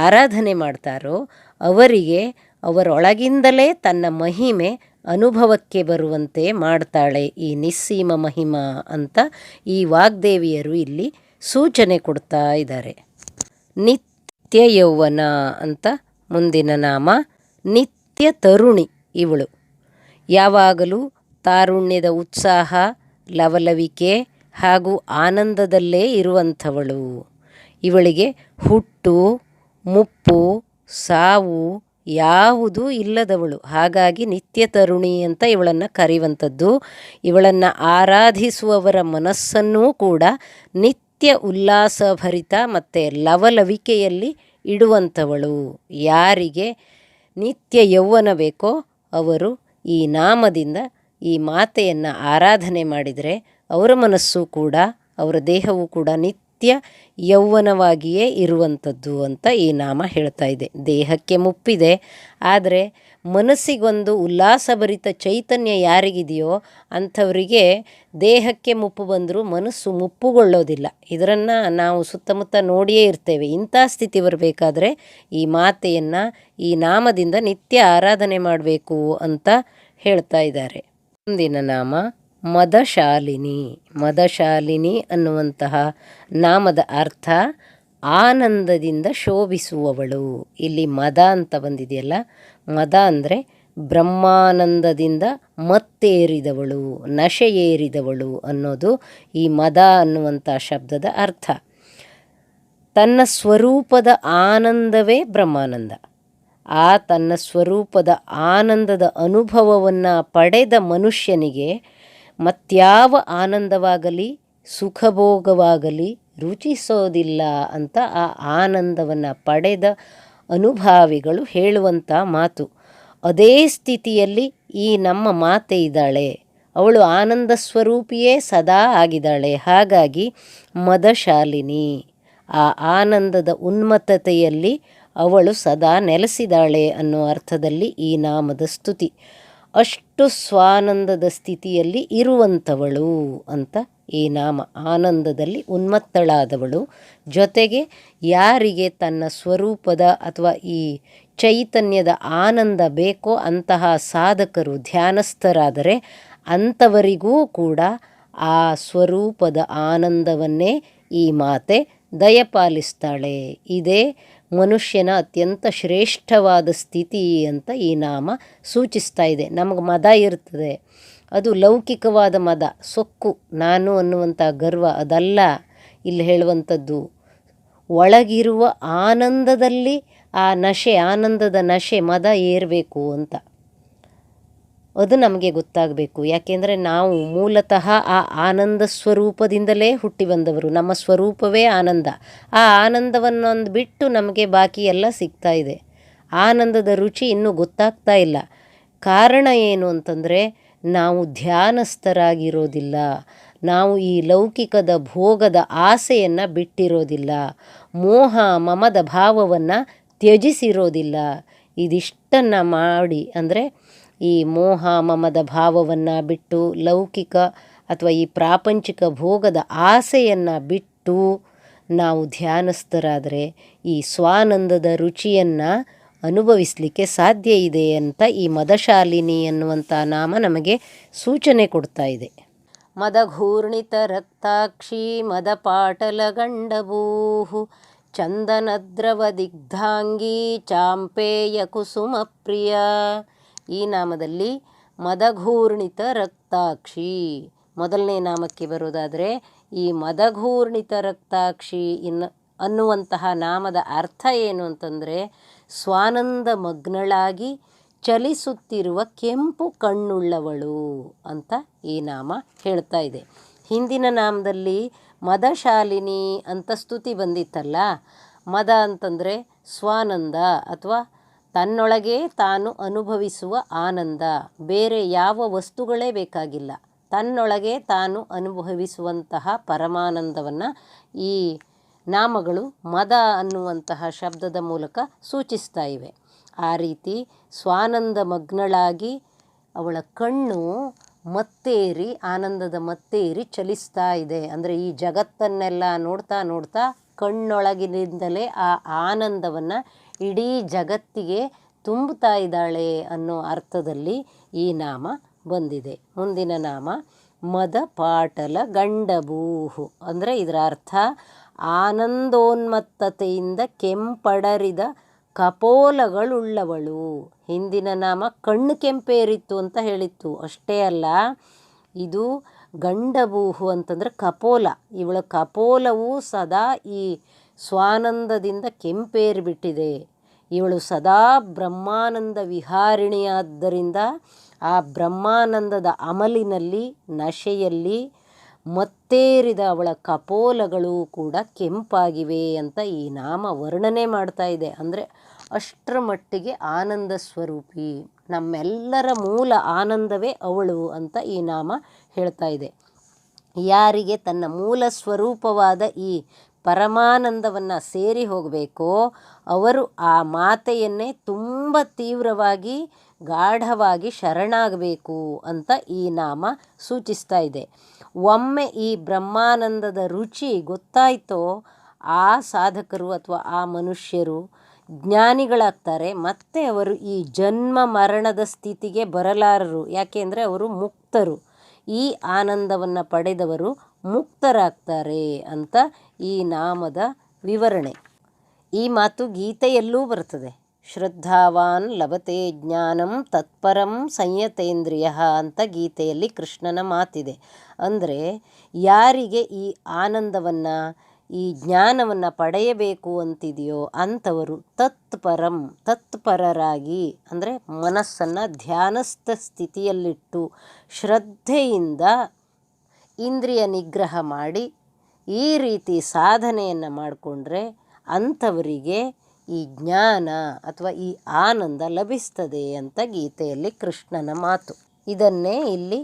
ಆರಾಧನೆ ಮಾಡ್ತಾರೋ ಅವರಿಗೆ ಅವರೊಳಗಿಂದಲೇ ತನ್ನ ಮಹಿಮೆ ಅನುಭವಕ್ಕೆ ಬರುವಂತೆ ಮಾಡ್ತಾಳೆ ಈ ನಿಸ್ಸೀಮ ಮಹಿಮಾ ಅಂತ ಈ ವಾಗ್ದೇವಿಯರು ಇಲ್ಲಿ ಸೂಚನೆ ಕೊಡ್ತಾ ಇದ್ದಾರೆ. ನಿತ್ಯ ಯೌವನ ಅಂತ ಮುಂದಿನ ನಾಮ. ನಿತ್ಯ ತರುಣಿ ಇವಳು. ಯಾವಾಗಲೂ ತಾರುಣ್ಯದ ಉತ್ಸಾಹ, ಲವಲವಿಕೆ ಹಾಗೂ ಆನಂದದಲ್ಲೇ ಇರುವಂಥವಳು. ಇವಳಿಗೆ ಹುಟ್ಟು, ಮುಪ್ಪು, ಸಾವು ಯಾವುದೂ ಇಲ್ಲದವಳು. ಹಾಗಾಗಿ ನಿತ್ಯ ತರುಣಿ ಅಂತ ಇವಳನ್ನು ಕರೆಯುವಂಥದ್ದು. ಇವಳನ್ನು ಆರಾಧಿಸುವವರ ಮನಸ್ಸನ್ನೂ ಕೂಡ ನಿತ್ಯ ಉಲ್ಲಾಸಭರಿತ ಮತ್ತು ಲವಲವಿಕೆಯಲ್ಲಿ ಇಡುವಂಥವಳು. ಯಾರಿಗೆ ನಿತ್ಯ ಯೌವನ ಬೇಕೋ ಅವರು ಈ ನಾಮದಿಂದ ಈ ಮಾತೆಯನ್ನು ಆರಾಧನೆ ಮಾಡಿದರೆ ಅವರ ಮನಸ್ಸು ಕೂಡ ಅವರ ದೇಹವೂ ಕೂಡ ನಿತ್ಯ ಯೌವನವಾಗಿಯೇ ಇರುವಂಥದ್ದು ಅಂತ ಈ ನಾಮ ಹೇಳ್ತಾ ಇದೆ. ದೇಹಕ್ಕೆ ಮುಪ್ಪಿದೆ, ಆದರೆ ಮನಸ್ಸಿಗೊಂದು ಉಲ್ಲಾಸಭರಿತ ಚೈತನ್ಯ ಯಾರಿಗಿದೆಯೋ ಅಂಥವರಿಗೆ ದೇಹಕ್ಕೆ ಮುಪ್ಪು ಬಂದರೂ ಮನಸ್ಸು ಮುಪ್ಪುಗೊಳ್ಳೋದಿಲ್ಲ. ಇದನ್ನು ನಾವು ಸುತ್ತಮುತ್ತ ನೋಡಿಯೇ ಇರ್ತೇವೆ. ಇಂಥ ಸ್ಥಿತಿ ಬರಬೇಕಾದ್ರೆ ಈ ಮಾತೆಯನ್ನು ಈ ನಾಮದಿಂದ ನಿತ್ಯ ಆರಾಧನೆ ಮಾಡಬೇಕು ಅಂತ ಹೇಳ್ತಾ ಇದ್ದಾರೆ. ಮುಂದಿನ ನಾಮ ಮದಶಾಲಿನಿ. ಮದಶಾಲಿನಿ ಅನ್ನುವಂತಹ ನಾಮದ ಅರ್ಥ ಆನಂದದಿಂದ ಶೋಭಿಸುವವಳು. ಇಲ್ಲಿ ಮದ ಅಂತ ಬಂದಿದೆಯಲ್ಲ, ಮದ ಅಂದರೆ ಬ್ರಹ್ಮಾನಂದದಿಂದ ಮತ್ತೇರಿದವಳು, ನಶೆಯೇರಿದವಳು ಅನ್ನೋದು ಈ ಮದ ಅನ್ನುವಂಥ ಶಬ್ದದ ಅರ್ಥ. ತನ್ನ ಸ್ವರೂಪದ ಆನಂದವೇ ಬ್ರಹ್ಮಾನಂದ. ಆ ತನ್ನ ಸ್ವರೂಪದ ಆನಂದದ ಅನುಭವವನ್ನು ಪಡೆದ ಮನುಷ್ಯನಿಗೆ ಮತ್ಯಾವ ಆನಂದವಾಗಲಿ ಸುಖಭೋಗವಾಗಲಿ ರುಚಿಸೋದಿಲ್ಲ ಅಂತ ಆ ಆನಂದವನ್ನು ಪಡೆದ ಅನುಭಾವಿಗಳು ಹೇಳುವಂಥ ಮಾತು. ಅದೇ ಸ್ಥಿತಿಯಲ್ಲಿ ಈ ನಮ್ಮ ಮಾತೆ ಇದ್ದಾಳೆ. ಅವಳು ಆನಂದ ಸ್ವರೂಪಿಯೇ ಸದಾ ಆಗಿದ್ದಾಳೆ. ಹಾಗಾಗಿ ಮದಶಾಲಿನಿ. ಆ ಆನಂದದ ಉನ್ಮತ್ತತೆಯಲ್ಲಿ ಅವಳು ಸದಾ ನೆಲೆಸಿದಾಳೆ ಅನ್ನೋ ಅರ್ಥದಲ್ಲಿ ಈ ನಾಮದ ಸ್ತುತಿ. ಅಷ್ಟು ಸ್ವಾನಂದದ ಸ್ಥಿತಿಯಲ್ಲಿ ಇರುವಂಥವಳು ಅಂತ ಈ ನಾಮ. ಆನಂದದಲ್ಲಿ ಉನ್ಮತ್ತಳಾದವಳು. ಜೊತೆಗೆ ಯಾರಿಗೆ ತನ್ನ ಸ್ವರೂಪದ ಅಥವಾ ಈ ಚೈತನ್ಯದ ಆನಂದ ಬೇಕೋ ಅಂತಹ ಸಾಧಕರು ಧ್ಯಾನಸ್ಥರಾದರೆ ಅಂಥವರಿಗೂ ಕೂಡ ಆ ಸ್ವರೂಪದ ಆನಂದವನ್ನೇ ಈ ಮಾತೆ ದಯಪಾಲಿಸ್ತಾಳೆ. ಇದೇ ಮನುಷ್ಯನ ಅತ್ಯಂತ ಶ್ರೇಷ್ಠವಾದ ಸ್ಥಿತಿ ಅಂತ ಈ ನಾಮ ಸೂಚಿಸ್ತಾ ಇದೆ. ನಮಗೆ ಮದ ಇರ್ತದೆ, ಅದು ಲೌಕಿಕವಾದ ಮದ, ಸೊಕ್ಕು, ನಾನು ಅನ್ನುವಂಥ ಗರ್ವ, ಅದಲ್ಲ ಇಲ್ಲಿ ಹೇಳುವಂಥದ್ದು. ಒಳಗಿರುವ ಆನಂದದಲ್ಲಿ ಆ ನಶೆ, ಆನಂದದ ನಶೆ, ಮದ ಏರಬೇಕು ಅಂತ ಅದು ನಮಗೆ ಗೊತ್ತಾಗಬೇಕು. ಯಾಕೆಂದರೆ ನಾವು ಮೂಲತಃ ಆ ಆನಂದ ಸ್ವರೂಪದಿಂದಲೇ ಹುಟ್ಟಿ ಬಂದವರು. ನಮ್ಮ ಸ್ವರೂಪವೇ ಆನಂದ. ಆ ಆನಂದವನ್ನೊಂದು ಬಿಟ್ಟು ನಮಗೆ ಬಾಕಿ ಎಲ್ಲ ಸಿಗ್ತಾ ಇದೆ. ಆನಂದದ ರುಚಿ ಇನ್ನೂ ಗೊತ್ತಾಗ್ತಾ ಇಲ್ಲ. ಕಾರಣ ಏನು ಅಂತಂದರೆ ನಾವು ಧ್ಯಾನಸ್ಥರಾಗಿರೋದಿಲ್ಲ. ನಾವು ಈ ಲೌಕಿಕದ ಭೋಗದ ಆಸೆಯನ್ನು ಬಿಟ್ಟಿರೋದಿಲ್ಲ. ಮೋಹ ಮಮದ ಭಾವವನ್ನು ತ್ಯಜಿಸಿರೋದಿಲ್ಲ. ಇದಿಷ್ಟನ್ನು ಮಾಡಿ, ಅಂದರೆ ಈ ಮೋಹ ಮಮದ ಭಾವವನ್ನು ಬಿಟ್ಟು ಲೌಕಿಕ ಅಥವಾ ಈ ಪ್ರಾಪಂಚಿಕ ಭೋಗದ ಆಸೆಯನ್ನು ಬಿಟ್ಟು ನಾವು ಧ್ಯಾನಸ್ಥರಾದರೆ ಈ ಸ್ವಾನಂದದ ರುಚಿಯನ್ನು ಅನುಭವಿಸಲಿಕ್ಕೆ ಸಾಧ್ಯ ಇದೆ ಅಂತ ಈ ಮದಶಾಲಿನಿ ಅನ್ನುವಂಥ ನಾಮ ನಮಗೆ ಸೂಚನೆ ಕೊಡ್ತಾ ಇದೆ. ಮದಘೂರ್ಣಿತ ರಕ್ತಾಕ್ಷಿ ಮದಪಾಟಲಗಂಡಭೂಹು ಚಂದನದ್ರವ ದಿಗ್ಧಾಂಗಿ ಚಾಂಪೇಯ ಕುಸುಮ ಪ್ರಿಯ. ಈ ನಾಮದಲ್ಲಿ ಮದಘೂರ್ಣಿತ ರಕ್ತಾಕ್ಷಿ ಮೊದಲನೇ ನಾಮಕ್ಕೆ ಬರೋದಾದರೆ, ಈ ಮದಘೂರ್ಣಿತ ರಕ್ತಾಕ್ಷಿ ಅನ್ನುವಂತಹ ನಾಮದ ಅರ್ಥ ಏನು ಅಂತಂದರೆ ಸ್ವಾನಂದ ಮಗ್ನಳಾಗಿ ಚಲಿಸುತ್ತಿರುವ ಕೆಂಪು ಕಣ್ಣುಳ್ಳವಳು ಅಂತ ಈ ನಾಮ ಹೇಳ್ತಾ ಇದೆ. ಹಿಂದಿನ ನಾಮದಲ್ಲಿ ಮದಶಾಲಿನಿ ಅಂತ ಸ್ತುತಿ ಬಂದಿತ್ತಲ್ಲ. ಮದ ಅಂತಂದರೆ ಸ್ವಾನಂದ ಅಥವಾ ತನ್ನೊಳಗೆ ತಾನು ಅನುಭವಿಸುವ ಆನಂದ. ಬೇರೆ ಯಾವ ವಸ್ತುಗಳೇ ಬೇಕಾಗಿಲ್ಲ, ತನ್ನೊಳಗೆ ತಾನು ಅನುಭವಿಸುವಂತಹ ಪರಮಾನಂದವನ್ನು ಈ ನಾಮಗಳು ಮದ ಅನ್ನುವಂತಹ ಶಬ್ದದ ಮೂಲಕ ಸೂಚಿಸ್ತಾ ಇವೆ. ಆ ರೀತಿ ಸ್ವಾನಂದ ಮಗ್ನಳಾಗಿ ಅವಳ ಕಣ್ಣು ಮತ್ತೇರಿ, ಆನಂದದ ಮತ್ತೇರಿ ಚಲಿಸ್ತಾ ಇದೆ. ಅಂದರೆ ಈ ಜಗತ್ತನ್ನೆಲ್ಲ ನೋಡ್ತಾ ನೋಡ್ತಾ ಕಣ್ಣೊಳಗಿನಿಂದಲೇ ಆ ಆನಂದವನ್ನು ಇಡೀ ಜಗತ್ತಿಗೆ ತುಂಬುತ್ತಾ ಇದ್ದಾಳೆ ಅನ್ನೋ ಅರ್ಥದಲ್ಲಿ ಈ ನಾಮ ಬಂದಿದೆ. ಮುಂದಿನ ನಾಮ ಮದ ಪಾಟಲ ಗಂಡಭೂಹು. ಅಂದರೆ ಇದರ ಅರ್ಥ ಆನಂದೋನ್ಮತ್ತತೆಯಿಂದ ಕೆಂಪಡರಿದ ಕಪೋಲಗಳುಳ್ಳವಳು. ಹಿಂದಿನ ನಾಮ ಕಣ್ಣು ಕೆಂಪೇರಿತ್ತು ಅಂತ ಹೇಳಿತ್ತು. ಅಷ್ಟೇ ಅಲ್ಲ, ಇದು ಗಂಡಭೂಹು ಅಂತಂದರೆ ಕಪೋಲ. ಇವಳ ಕಪೋಲವು ಸದಾ ಈ ಸ್ವಾನಂದದಿಂದ ಕೆಂಪೇರಿಬಿಟ್ಟಿದೆ. ಇವಳು ಸದಾ ಬ್ರಹ್ಮಾನಂದ ವಿಹಾರಿಣಿಯಾದ್ದರಿಂದ ಆ ಬ್ರಹ್ಮಾನಂದದ ಅಮಲಿನಲ್ಲಿ, ನಶೆಯಲ್ಲಿ ಮತ್ತೇರಿದ ಅವಳ ಕಪೋಲಗಳು ಕೂಡ ಕೆಂಪಾಗಿವೆ ಅಂತ ಈ ನಾಮ ವರ್ಣನೆ ಮಾಡ್ತಾ ಇದೆ. ಅಂದರೆ ಅಷ್ಟರ ಮಟ್ಟಿಗೆ ಆನಂದ ಸ್ವರೂಪಿ, ನಮ್ಮೆಲ್ಲರ ಮೂಲ ಆನಂದವೇ ಅವಳು ಅಂತ ಈ ನಾಮ ಹೇಳ್ತಾ ಇದೆ. ಯಾರಿಗೆ ತನ್ನ ಮೂಲ ಸ್ವರೂಪವಾದ ಈ ಪರಮಾನಂದವನ್ನು ಸೇರಿ ಹೋಗಬೇಕೋ ಅವರು ಆ ಮಾತೆಯನ್ನೇ ತುಂಬ ತೀವ್ರವಾಗಿ ಗಾಢವಾಗಿ ಶರಣಾಗಬೇಕು ಅಂತ ಈ ನಾಮ ಸೂಚಿಸ್ತಾ ಇದೆ. ಒಮ್ಮೆ ಈ ಬ್ರಹ್ಮಾನಂದದ ರುಚಿ ಗೊತ್ತಾಯಿತೋ ಆ ಸಾಧಕರು ಅಥವಾ ಆ ಮನುಷ್ಯರು ಜ್ಞಾನಿಗಳಾಗ್ತಾರೆ. ಮತ್ತು ಅವರು ಈ ಜನ್ಮ ಮರಣದ ಸ್ಥಿತಿಗೆ ಬರಲಾರರು. ಯಾಕೆಂದರೆ ಅವರು ಮುಕ್ತರು. ಈ ಆನಂದವನ್ನು ಪಡೆದವರು ಮುಕ್ತರಾಗ್ತಾರೆ ಅಂತ ಈ ನಾಮದ ವಿವರಣೆ. ಈ ಮಾತು ಗೀತೆಯಲ್ಲೂ ಬರ್ತದೆ. ಶ್ರದ್ಧಾವಾನ್ ಲಭತೆ ಜ್ಞಾನಂ ತತ್ಪರಂ ಸಂಯತೇಂದ್ರಿಯ ಅಂತ ಗೀತೆಯಲ್ಲಿ ಕೃಷ್ಣನ ಮಾತಿದೆ. ಅಂದರೆ ಯಾರಿಗೆ ಈ ಆನಂದವನ್ನು, ಈ ಜ್ಞಾನವನ್ನು ಪಡೆಯಬೇಕು ಅಂತಿದೆಯೋ ಅಂಥವರು ತತ್ಪರರಾಗಿ, ಅಂದರೆ ಮನಸ್ಸನ್ನು ಧ್ಯಾನಸ್ಥ ಸ್ಥಿತಿಯಲ್ಲಿಟ್ಟು ಶ್ರದ್ಧೆಯಿಂದ ಇಂದ್ರಿಯ ನಿಗ್ರಹ ಮಾಡಿ ಈ ರೀತಿ ಸಾಧನೆಯನ್ನು ಮಾಡಿಕೊಂಡ್ರೆ ಅಂಥವರಿಗೆ ಈ ಜ್ಞಾನ ಅಥವಾ ಈ ಆನಂದ ಲಭಿಸ್ತದೆ ಅಂತ ಗೀತೆಯಲ್ಲಿ ಕೃಷ್ಣನ ಮಾತು. ಇದನ್ನೇ ಇಲ್ಲಿ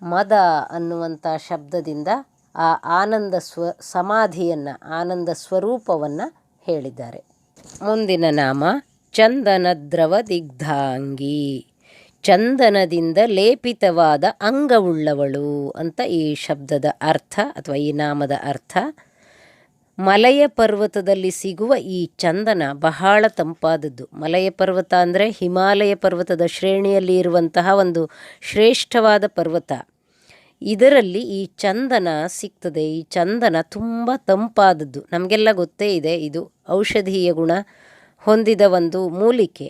ಮದ ಅನ್ನುವಂಥ ಶಬ್ದದಿಂದ ಆ ಆನಂದ ಸಮಾಧಿಯನ್ನು, ಆನಂದ ಸ್ವರೂಪವನ್ನು ಹೇಳಿದ್ದಾರೆ. ಮುಂದಿನ ನಾಮ ಚಂದನದ್ರವ ದಿಗ್ಧಾಂಗಿ. ಚಂದನದಿಂದ ಲೇಪಿತವಾದ ಅಂಗವುಳ್ಳವಳು ಅಂತ ಈ ಶಬ್ದದ ಅರ್ಥ ಅಥವಾ ಈ ನಾಮದ ಅರ್ಥ. ಮಲಯ ಪರ್ವತದಲ್ಲಿ ಸಿಗುವ ಈ ಚಂದನ ಬಹಳ ತಂಪಾದದ್ದು. ಮಲಯ ಪರ್ವತ ಅಂದರೆ ಹಿಮಾಲಯ ಪರ್ವತದ ಶ್ರೇಣಿಯಲ್ಲಿ ಇರುವಂತಹ ಒಂದು ಶ್ರೇಷ್ಠವಾದ ಪರ್ವತ. ಇದರಲ್ಲಿ ಈ ಚಂದನ ಸಿಗ್ತದೆ. ಈ ಚಂದನ ತುಂಬ ತಂಪಾದದ್ದು. ನಮಗೆಲ್ಲ ಗೊತ್ತೇ ಇದೆ, ಇದು ಔಷಧೀಯ ಗುಣ ಹೊಂದಿದ ಒಂದು ಮೂಲಿಕೆ.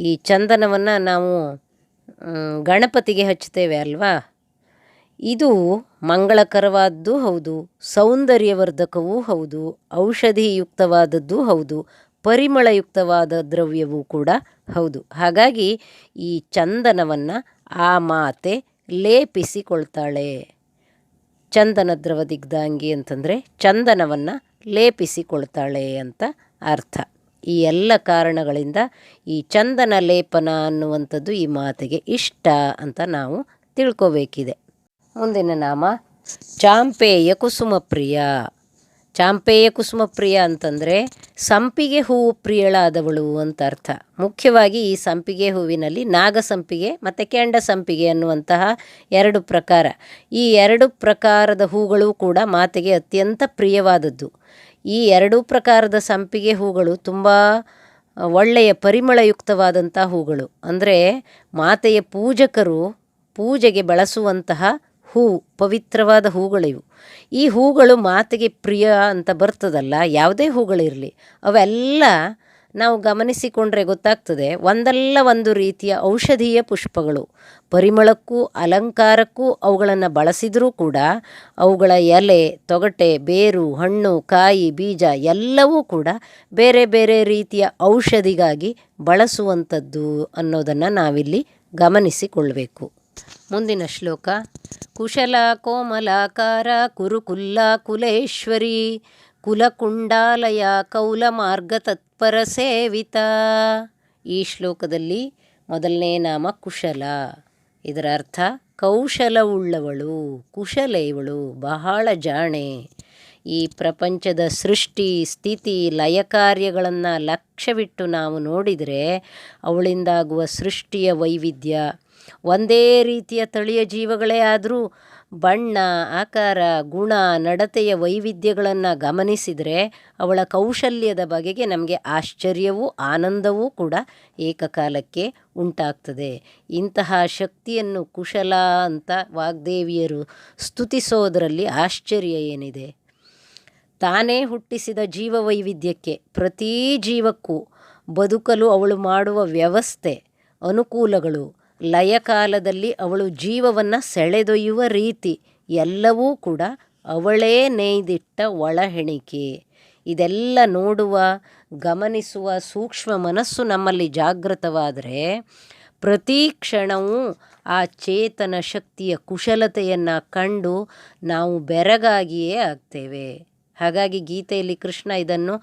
ಈ ಚಂದನವನ್ನು ನಾವು ಗಣಪತಿಗೆ ಹಚ್ತೇವೆ ಅಲ್ವಾ. ಇದು ಮಂಗಳಕರವಾದ್ದೂ ಹೌದು, ಸೌಂದರ್ಯವರ್ಧಕವೂ ಹೌದು, ಔಷಧಿಯುಕ್ತವಾದದ್ದೂ ಹೌದು, ಪರಿಮಳಯುಕ್ತವಾದ ದ್ರವ್ಯವೂ ಕೂಡ ಹೌದು. ಹಾಗಾಗಿ ಈ ಚಂದನವನ್ನು ಆ ಮಾತೆ ಲೇಪಿಸಿಕೊಳ್ತಾಳೆ. ಚಂದನ ದ್ರವ ದಿಗ್ಧಾಂಗಿ ಅಂತಂದರೆ ಚಂದನವನ್ನು ಲೇಪಿಸಿಕೊಳ್ತಾಳೆ ಅಂತ ಅರ್ಥ. ಈ ಎಲ್ಲ ಕಾರಣಗಳಿಂದ ಈ ಚಂದನ ಲೇಪನ ಅನ್ನುವಂಥದ್ದು ಈ ಮಾತೆಗೆ ಇಷ್ಟ ಅಂತ ನಾವು ತಿಳ್ಕೋಬೇಕಿದೆ. ಮುಂದಿನ ನಾಮ ಚಾಂಪೇಯ ಕುಸುಮಪ್ರಿಯ. ಚಾಂಪೇಯ ಕುಸುಮಪ್ರಿಯ ಅಂತಂದರೆ ಸಂಪಿಗೆ ಹೂವು ಪ್ರಿಯಳಾದವಳು ಅಂತ ಅರ್ಥ. ಮುಖ್ಯವಾಗಿ ಈ ಸಂಪಿಗೆ ಹೂವಿನಲ್ಲಿ ನಾಗಸಂಪಿಗೆ ಮತ್ತು ಕೆಂಡ ಸಂಪಿಗೆ ಅನ್ನುವಂತಹ ಎರಡು ಪ್ರಕಾರ. ಈ ಎರಡು ಪ್ರಕಾರದ ಹೂಗಳು ಕೂಡ ಮಾತೆಗೆ ಅತ್ಯಂತ ಪ್ರಿಯವಾದದ್ದು. ಈ ಎರಡೂ ಪ್ರಕಾರದ ಸಂಪಿಗೆ ಹೂಗಳು ತುಂಬ ಒಳ್ಳೆಯ ಪರಿಮಳಯುಕ್ತವಾದಂಥ ಹೂಗಳು. ಅಂದರೆ ಮಾತೆಯ ಪೂಜಕರು ಪೂಜೆಗೆ ಬಳಸುವಂತಹ ಹೂವು, ಪವಿತ್ರವಾದ ಹೂಗಳಿವು. ಈ ಹೂಗಳು ಮಾತೆಗೆ ಪ್ರಿಯ ಅಂತ ಬರ್ತದಲ್ಲ, ಯಾವುದೇ ಹೂಗಳಿರಲಿ ಅವೆಲ್ಲ ನಾವು ಗಮನಿಸಿಕೊಂಡ್ರೆ ಗೊತ್ತಾಗ್ತದೆ ಒಂದಲ್ಲ ಒಂದು ರೀತಿಯ ಔಷಧೀಯ ಪುಷ್ಪಗಳು. ಪರಿಮಳಕ್ಕೂ ಅಲಂಕಾರಕ್ಕೂ ಅವುಗಳನ್ನು ಬಳಸಿದರೂ ಕೂಡ ಅವುಗಳ ಎಲೆ, ತೊಗಟೆ, ಬೇರು, ಹಣ್ಣು, ಕಾಯಿ, ಬೀಜ ಎಲ್ಲವೂ ಕೂಡ ಬೇರೆ ಬೇರೆ ರೀತಿಯ ಔಷಧಿಗಾಗಿ ಬಳಸುವಂಥದ್ದು ಅನ್ನೋದನ್ನು ನಾವಿಲ್ಲಿ ಗಮನಿಸಿಕೊಳ್ಬೇಕು. ಮುಂದಿನ ಶ್ಲೋಕ. ಕುಶಲ ಕೋಮಲಾಕಾರ ಕುರುಕುಲ್ಲ ಕುಲೇಶ್ವರಿ ಕುಲಕುಂಡಾಲಯ ಕೌಲಮಾರ್ಗ ತತ್ಪರ ಸೇವಿತ. ಈ ಶ್ಲೋಕದಲ್ಲಿ ಮೊದಲನೇ ನಾಮ ಕುಶಲ. ಇದರ ಅರ್ಥ ಕೌಶಲವುಳ್ಳವಳು, ಕುಶಲೆ ಇವಳು, ಬಹಳ ಜಾಣೆ. ಈ ಪ್ರಪಂಚದ ಸೃಷ್ಟಿ ಸ್ಥಿತಿ ಲಯ ಕಾರ್ಯಗಳನ್ನು ಲಕ್ಷ್ಯವಿಟ್ಟು ನಾವು ನೋಡಿದರೆ ಅವಳಿಂದಾಗುವ ಸೃಷ್ಟಿಯ ವೈವಿಧ್ಯ, ಒಂದೇ ರೀತಿಯ ತಳಿಯ ಜೀವಗಳೇ ಆದರೂ ಬಣ್ಣ ಆಕಾರ ಗುಣ ನಡತೆಯ ವೈವಿಧ್ಯಗಳನ್ನು ಗಮನಿಸಿದರೆ ಅವಳ ಕೌಶಲ್ಯದ ಬಗೆಗೆ ನಮಗೆ ಆಶ್ಚರ್ಯವೂ ಆನಂದವೂ ಕೂಡ ಏಕಕಾಲಕ್ಕೆ ಉಂಟಾಗ್ತದೆ. ಇಂತಹ ಶಕ್ತಿಯನ್ನು ಕುಶಲ ಅಂತ ವಾಗ್ದೇವಿಯರು ಸ್ತುತಿಸೋದರಲ್ಲಿ ಆಶ್ಚರ್ಯ ಏನಿದೆ? ತಾನೇ ಹುಟ್ಟಿಸಿದ ಜೀವ ವೈವಿಧ್ಯಕ್ಕೆ, ಪ್ರತೀ ಜೀವಕ್ಕೂ ಬದುಕಲು ಅವಳು ಮಾಡುವ ವ್ಯವಸ್ಥೆ, ಅನುಕೂಲಗಳು, ಲಯಕಾಲದಲ್ಲಿ ಅವಳು ಜೀವವನ್ನು ಸೆಳೆದೊಯ್ಯುವ ರೀತಿ ಎಲ್ಲವೂ ಕೂಡ ಅವಳೇ ನೇಯ್ದಿಟ್ಟ ಒಳಹೆಣಿಕೆ. ಇದೆಲ್ಲ ನೋಡುವ ಗಮನಿಸುವ ಸೂಕ್ಷ್ಮ ಮನಸ್ಸು ನಮ್ಮಲ್ಲಿ ಜಾಗೃತವಾದರೆ ಪ್ರತಿ ಕ್ಷಣವೂ ಆ ಚೇತನ ಶಕ್ತಿಯ ಕುಶಲತೆಯನ್ನು ಕಂಡು ನಾವು ಬೆರಗಾಗಿಯೇ ಆಗ್ತೇವೆ. ಹಾಗಾಗಿ ಗೀತೆಯಲ್ಲಿ ಕೃಷ್ಣ ಇದನ್ನು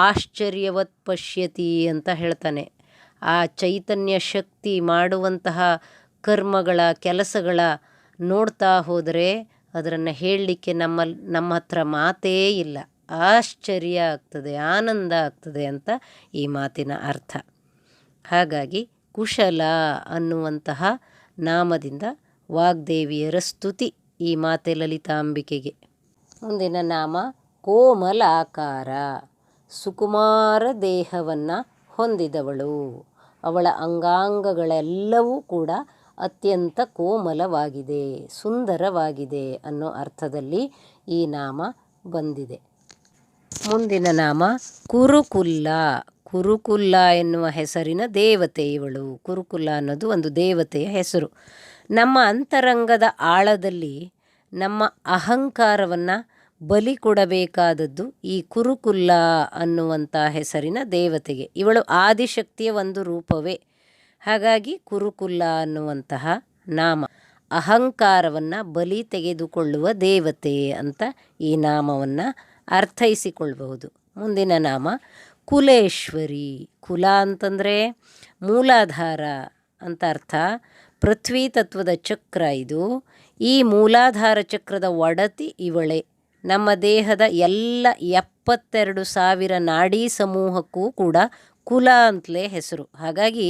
ಆಶ್ಚರ್ಯವತ್ ಪಶ್ಯತಿ ಅಂತ ಹೇಳ್ತಾನೆ. ಆ ಚೈತನ್ಯ ಶಕ್ತಿ ಮಾಡುವಂತಹ ಕರ್ಮಗಳ ಕೆಲಸಗಳ ನೋಡ್ತಾ ಹೋದರೆ ಅದನ್ನು ಹೇಳಲಿಕ್ಕೆ ನಮ್ಮ ಹತ್ರ ಮಾತೇ ಇಲ್ಲ. ಆಶ್ಚರ್ಯ ಆಗ್ತದೆ, ಆನಂದ ಆಗ್ತದೆ ಅಂತ ಈ ಮಾತಿನ ಅರ್ಥ. ಹಾಗಾಗಿ ಕುಶಲ ಅನ್ನುವಂತಹ ನಾಮದಿಂದ ವಾಗ್ದೇವಿಯರ ಸ್ತುತಿ ಈ ಮಾತೆ ಲಲಿತಾಂಬಿಕೆಗೆ. ಮುಂದಿನ ನಾಮ ಕೋಮಲಾಕಾರ, ಸುಕುಮಾರ ದೇಹವನ್ನು ಹೊಂದಿದವಳು. ಅವಳ ಅಂಗಾಂಗಗಳೆಲ್ಲವೂ ಕೂಡ ಅತ್ಯಂತ ಕೋಮಲವಾಗಿದೆ, ಸುಂದರವಾಗಿದೆ ಅನ್ನೋ ಅರ್ಥದಲ್ಲಿ ಈ ನಾಮ ಬಂದಿದೆ. ಮುಂದಿನ ನಾಮ ಕುರುಕುಲ್ಲ. ಕುರುಕುಲ್ಲ ಎನ್ನುವ ಹೆಸರಿನ ದೇವತೆ ಇವಳು. ಕುರುಕುಲ್ಲ ಅನ್ನೋದು ಒಂದು ದೇವತೆಯ ಹೆಸರು. ನಮ್ಮ ಅಂತರಂಗದ ಆಳದಲ್ಲಿ ನಮ್ಮ ಅಹಂಕಾರವನ್ನು ಬಲಿ ಕೊಡಬೇಕಾದದ್ದು ಈ ಕುರುಕುಲ್ಲ ಅನ್ನುವಂಥ ಹೆಸರಿನ ದೇವತೆಗೆ. ಇವಳು ಆದಿಶಕ್ತಿಯ ಒಂದು ರೂಪವೇ. ಹಾಗಾಗಿ ಕುರುಕುಲ್ಲ ಅನ್ನುವಂತಹ ನಾಮ ಅಹಂಕಾರವನ್ನು ಬಲಿ ತೆಗೆದುಕೊಳ್ಳುವ ದೇವತೆ ಅಂತ ಈ ನಾಮವನ್ನು ಅರ್ಥೈಸಿಕೊಳ್ಬಹುದು. ಮುಂದಿನ ನಾಮ ಕುಲೇಶ್ವರಿ. ಕುಲ ಅಂತಂದರೆ ಮೂಲಾಧಾರ ಅಂತ ಅರ್ಥ. ಪೃಥ್ವಿ ತತ್ವದ ಚಕ್ರ ಇದು. ಈ ಮೂಲಾಧಾರ ಚಕ್ರದ ಒಡತಿ ಇವಳೇ. ನಮ್ಮ ದೇಹದ ಎಲ್ಲ 72,000 ನಾಡಿ ಸಮೂಹಕ್ಕೂ ಕೂಡ ಕುಲ ಅಂತಲೇ ಹೆಸರು. ಹಾಗಾಗಿ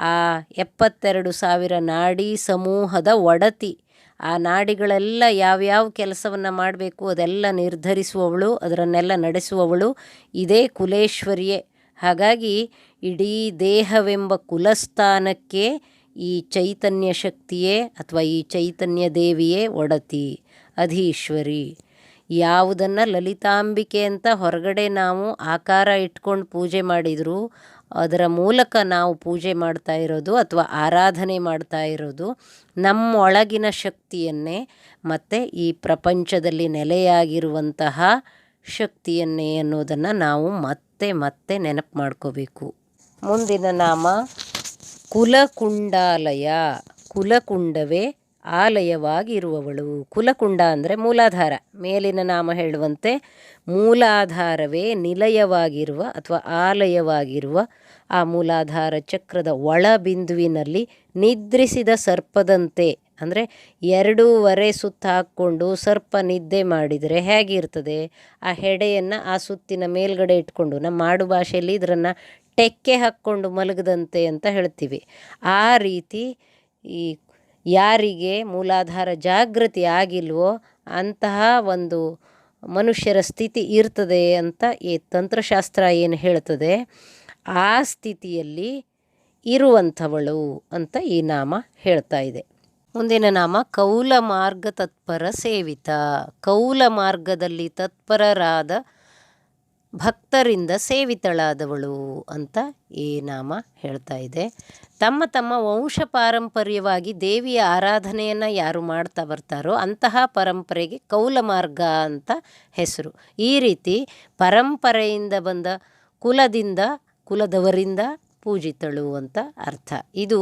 ಆ 72,000 ನಾಡಿ ಸಮೂಹದ ಒಡತಿ, ಆ ನಾಡಿಗಳೆಲ್ಲ ಯಾವ್ಯಾವ ಕೆಲಸವನ್ನು ಮಾಡಬೇಕು ಅದೆಲ್ಲ ನಿರ್ಧರಿಸುವವಳು, ಅದರನ್ನೆಲ್ಲ ನಡೆಸುವವಳು ಇದೇ ಕುಲೇಶ್ವರಿಯೇ. ಹಾಗಾಗಿ ಇಡೀ ದೇಹವೆಂಬ ಕುಲಸ್ಥಾನಕ್ಕೆ ಈ ಚೈತನ್ಯ ಶಕ್ತಿಯೇ ಅಥವಾ ಈ ಚೈತನ್ಯ ದೇವಿಯೇ ಒಡತಿ, ಅಧೀಶ್ವರಿ. ಯಾವುದನ್ನು ಲಲಿತಾಂಬಿಕೆ ಅಂತ ಹೊರಗಡೆ ನಾವು ಆಕಾರ ಇಟ್ಕೊಂಡು ಪೂಜೆ ಮಾಡಿದರೂ ಅದರ ಮೂಲಕ ನಾವು ಪೂಜೆ ಮಾಡ್ತಾ ಇರೋದು ಅಥವಾ ಆರಾಧನೆ ಮಾಡ್ತಾ ಇರೋದು ನಮ್ಮೊಳಗಿನ ಶಕ್ತಿಯನ್ನೇ ಮತ್ತು ಈ ಪ್ರಪಂಚದಲ್ಲಿ ನೆಲೆಯಾಗಿರುವಂತಹ ಶಕ್ತಿಯನ್ನೇ ಅನ್ನೋದನ್ನು ನಾವು ಮತ್ತೆ ಮತ್ತೆ ನೆನಪು ಮಾಡ್ಕೋಬೇಕು. ಮುಂದಿನ ನಾಮ ಕುಲಕುಂಡಾಲಯ. ಕುಲಕುಂಡವೇ ಆಲಯವಾಗಿರುವವಳು. ಕುಲಕುಂಡ ಅಂದರೆ ಮೂಲಾಧಾರ. ಮೇಲಿನ ನಾಮ ಹೇಳುವಂತೆ ಮೂಲಾಧಾರವೇ ನಿಲಯವಾಗಿರುವ ಅಥವಾ ಆಲಯವಾಗಿರುವ ಆ ಮೂಲಾಧಾರ ಚಕ್ರದ ಒಳಬಿಂದುವಿನಲ್ಲಿ ನಿದ್ರಿಸಿದ ಸರ್ಪದಂತೆ, ಅಂದರೆ 2.5 ಸುತ್ತು ಹಾಕ್ಕೊಂಡು ಸರ್ಪ ನಿದ್ದೆ ಮಾಡಿದರೆ ಹೇಗಿರ್ತದೆ, ಆ ಹೆಡೆಯನ್ನು ಆ ಸುತ್ತಿನ ಮೇಲ್ಗಡೆ ಇಟ್ಕೊಂಡು, ನಮ್ಮ ಆಡು ಭಾಷೆಯಲ್ಲಿ ಇದನ್ನು ಟೆಕ್ಕೆ ಹಾಕ್ಕೊಂಡು ಮಲಗದಂತೆ ಅಂತ ಹೇಳ್ತೀವಿ. ಆ ರೀತಿ ಈ ಯಾರಿಗೆ ಮೂಲಾಧಾರ ಜಾಗೃತಿ ಆಗಿಲ್ವೋ ಅಂತಹ ಒಂದು ಮನುಷ್ಯರ ಸ್ಥಿತಿ ಇರ್ತದೆ ಅಂತ ಈ ತಂತ್ರಶಾಸ್ತ್ರ ಏನು ಹೇಳ್ತದೆ, ಆ ಸ್ಥಿತಿಯಲ್ಲಿ ಇರುವಂಥವಳು ಅಂತ ಈ ನಾಮ ಹೇಳ್ತಾ ಇದೆ. ಮುಂದಿನ ನಾಮ ಕೌಲ ಮಾರ್ಗ ತತ್ಪರ ಸೇವಿತ. ಕೌಲ ಮಾರ್ಗದಲ್ಲಿ ತತ್ಪರರಾದ ಭಕ್ತರಿಂದ ಸೇವಿತಳಾದವಳು ಅಂತ ಈ ನಾಮ ಹೇಳ್ತಾ ಇದೆ. ತಮ್ಮ ತಮ್ಮ ವಂಶ ಪಾರಂಪರ್ಯವಾಗಿ ದೇವಿಯ ಆರಾಧನೆಯನ್ನು ಯಾರು ಮಾಡ್ತಾ ಬರ್ತಾರೋ ಅಂತಹ ಪರಂಪರೆಗೆ ಕೌಲ ಮಾರ್ಗ ಅಂತ ಹೆಸರು. ಈ ರೀತಿ ಪರಂಪರೆಯಿಂದ ಬಂದ ಕುಲದವರಿಂದ ಪೂಜಿತಳು ಅಂತ ಅರ್ಥ. ಇದು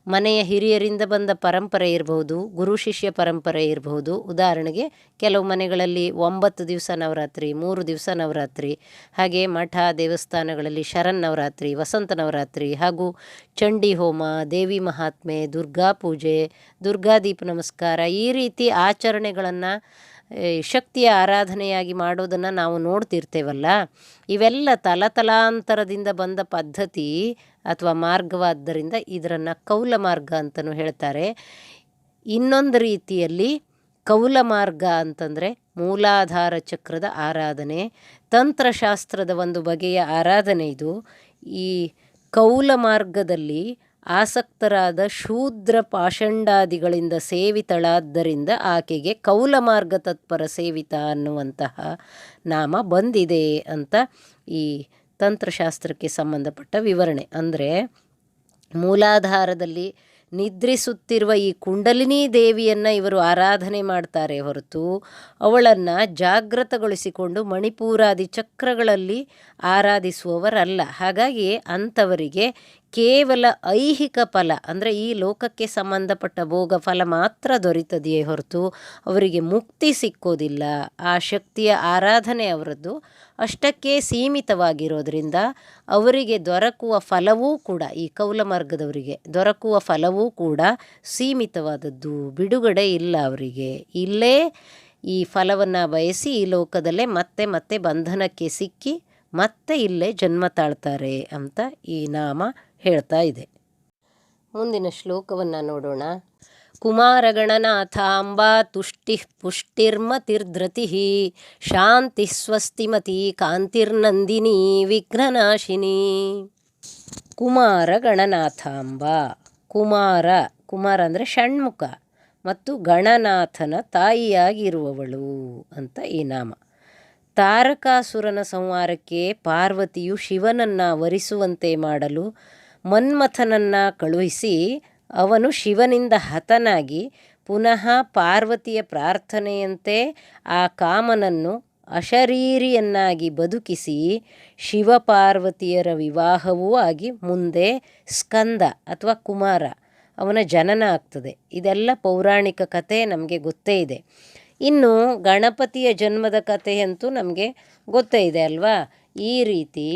ಮನೆಯ ಹಿರಿಯರಿಂದ ಬಂದ ಪರಂಪರೆ ಇರಬಹುದು, ಗುರು ಶಿಷ್ಯ ಪರಂಪರೆ ಇರಬಹುದು. ಉದಾಹರಣೆಗೆ ಕೆಲವು ಮನೆಗಳಲ್ಲಿ 9 ದಿವಸ ನವರಾತ್ರಿ, 3 ದಿವಸ ನವರಾತ್ರಿ, ಹಾಗೆ ಮಠ ದೇವಸ್ಥಾನಗಳಲ್ಲಿ ಶರನ್ನವರಾತ್ರಿ, ವಸಂತ ನವರಾತ್ರಿ ಹಾಗೂ ಚಂಡಿ ಹೋಮ, ದೇವಿ ಮಹಾತ್ಮೆ, ದುರ್ಗಾ ಪೂಜೆ, ದುರ್ಗಾದೀಪ ನಮಸ್ಕಾರ, ಈ ರೀತಿ ಆಚರಣೆಗಳನ್ನು ಶಕ್ತಿಯ ಆರಾಧನೆಯಾಗಿ ಮಾಡೋದನ್ನು ನಾವು ನೋಡ್ತಿರ್ತೇವಲ್ಲ. ಇವೆಲ್ಲ ತಲತಲಾಂತರದಿಂದ ಬಂದ ಪದ್ಧತಿ ಅಥವಾ ಮಾರ್ಗವಾದ್ದರಿಂದ ಇದನ್ನು ಕೌಲ ಮಾರ್ಗ ಅಂತಲೂ ಹೇಳ್ತಾರೆ. ಇನ್ನೊಂದು ರೀತಿಯಲ್ಲಿ ಕೌಲ ಮಾರ್ಗ ಅಂತಂದರೆ ಮೂಲಾಧಾರ ಚಕ್ರದ ಆರಾಧನೆ, ತಂತ್ರಶಾಸ್ತ್ರದ ಒಂದು ಬಗೆಯ ಆರಾಧನೆ ಇದು. ಈ ಕೌಲ ಮಾರ್ಗದಲ್ಲಿ ಆಸಕ್ತರಾದ ಶೂದ್ರ ಪಾಷಂಡಾದಿಗಳಿಂದ ಸೇವಿತಳಾದ್ದರಿಂದ ಆಕೆಗೆ ಕೌಲ ಮಾರ್ಗ ತತ್ಪರ ಸೇವಿತ ಅನ್ನುವಂತಹ ನಾಮ ಬಂದಿದೆ ಅಂತ ಈ ತಂತ್ರಶಾಸ್ತ್ರಕ್ಕೆ ಸಂಬಂಧಪಟ್ಟ ವಿವರಣೆ. ಅಂದರೆ ಮೂಲಾಧಾರದಲ್ಲಿ ನಿದ್ರಿಸುತ್ತಿರುವ ಈ ಕುಂಡಲಿನಿ ದೇವಿಯನ್ನು ಇವರು ಆರಾಧನೆ ಮಾಡ್ತಾರೆ ಹೊರತು ಅವಳನ್ನು ಜಾಗೃತಗೊಳಿಸಿಕೊಂಡು ಮಣಿಪೂರಾದಿ ಚಕ್ರಗಳಲ್ಲಿ ಆರಾಧಿಸುವವರಲ್ಲ. ಹಾಗಾಗಿ ಅಂಥವರಿಗೆ ಕೇವಲ ಐಹಿಕ ಫಲ ಅಂದರೆ ಈ ಲೋಕಕ್ಕೆ ಸಂಬಂಧಪಟ್ಟ ಭೋಗ ಫಲ ಮಾತ್ರ ದೊರೀತದೆಯೇ ಹೊರತು ಅವರಿಗೆ ಮುಕ್ತಿ ಸಿಕ್ಕೋದಿಲ್ಲ. ಆ ಶಕ್ತಿಯ ಆರಾಧನೆ ಅವರದ್ದು ಅಷ್ಟಕ್ಕೆ ಸೀಮಿತವಾಗಿರೋದ್ರಿಂದ ಅವರಿಗೆ ದೊರಕುವ ಫಲವೂ ಕೂಡ, ಈ ಕೌಲ ಮಾರ್ಗದವರಿಗೆ ದೊರಕುವ ಫಲವೂ ಕೂಡ ಸೀಮಿತವಾದದ್ದು, ಬಿಡುಗಡೆ ಇಲ್ಲ ಅವರಿಗೆ. ಇಲ್ಲೇ ಈ ಫಲವನ್ನು ಬಯಸಿ ಈ ಲೋಕದಲ್ಲೇ ಮತ್ತೆ ಮತ್ತೆ ಬಂಧನಕ್ಕೆ ಸಿಕ್ಕಿ ಮತ್ತೆ ಇಲ್ಲೇ ಜನ್ಮ ತಾಳ್ತಾರೆ ಅಂತ ಈ ನಾಮ ಹೇಳ್ತಾ ಇದೆ. ಮುಂದಿನ ಶ್ಲೋಕವನ್ನು ನೋಡೋಣ. ಕುಮಾರಗಣನಾಥಾಂಬಾ ತುಷ್ಟಿ ಪುಷ್ಟಿರ್ಮತಿರ್ಧೃತಿ ಶಾಂತಿ ಸ್ವಸ್ತಿಮತಿ ಕಾಂತಿರ್ನಂದಿನಿ ವಿಘ್ನನಾಶಿನಿ. ಕುಮಾರ ಗಣನಾಥಾಂಬಾ, ಕುಮಾರ ಅಂದರೆ ಷಣ್ಮುಖ ಮತ್ತು ಗಣನಾಥನ ತಾಯಿಯಾಗಿರುವವಳು ಅಂತ ಈ ನಾಮ. ತಾರಕಾಸುರನ ಸಂಹಾರಕ್ಕೆ ಪಾರ್ವತಿಯು ಶಿವನನ್ನು ವರಿಸುವಂತೆ ಮಾಡಲು ಮನ್ಮಥನನ್ನು ಕಳುಹಿಸಿ ಅವನು ಶಿವನಿಂದ ಹತನಾಗಿ ಪುನಃ ಪಾರ್ವತಿಯ ಪ್ರಾರ್ಥನೆಯಂತೆ ಆ ಕಾಮನನ್ನು ಅಶರೀರಿಯನ್ನಾಗಿ ಬದುಕಿಸಿ ಶಿವಪಾರ್ವತಿಯರ ವಿವಾಹವೂ ಆಗಿ ಮುಂದೆ ಸ್ಕಂದ ಅಥವಾ ಕುಮಾರ ಅವನ ಜನನ ಆಗ್ತದೆ. ಇದೆಲ್ಲ ಪೌರಾಣಿಕ ಕಥೆ ನಮಗೆ ಗೊತ್ತೇ ಇದೆ. ಇನ್ನು ಗಣಪತಿಯ ಜನ್ಮದ ಕಥೆಯಂತೂ ನಮಗೆ ಗೊತ್ತೇ ಇದೆ ಅಲ್ವಾ. ಈ ರೀತಿ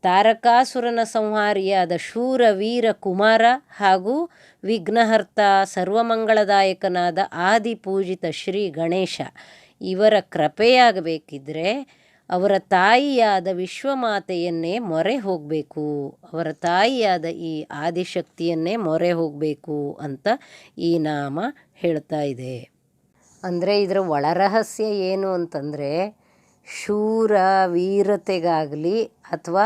ತಾರಕಾಸುರನ ಸಂಹಾರಿಯಾದ ಶೂರ ವೀರ ಕುಮಾರ ಹಾಗೂ ವಿಘ್ನಹರ್ತ ಸರ್ವಮಂಗಳದಾಯಕನಾದ ಆದಿಪೂಜಿತ ಶ್ರೀ ಗಣೇಶ ಇವರ ಕೃಪೆಯಾಗಬೇಕಿದ್ರೆ ಅವರ ತಾಯಿಯಾದ ವಿಶ್ವಮಾತೆಯನ್ನೇ ಮೊರೆ ಹೋಗಬೇಕು, ಅವರ ತಾಯಿಯಾದ ಈ ಆದಿಶಕ್ತಿಯನ್ನೇ ಮೊರೆ ಹೋಗಬೇಕು ಅಂತ ಈ ನಾಮ ಹೇಳ್ತಾ ಇದೆ. ಅಂದರೆ ಇದರ ಒಳರಹಸ್ಯ ಏನು ಅಂತಂದರೆ, ಶೂರ ವೀರತೆಗಾಗಲಿ ಅಥವಾ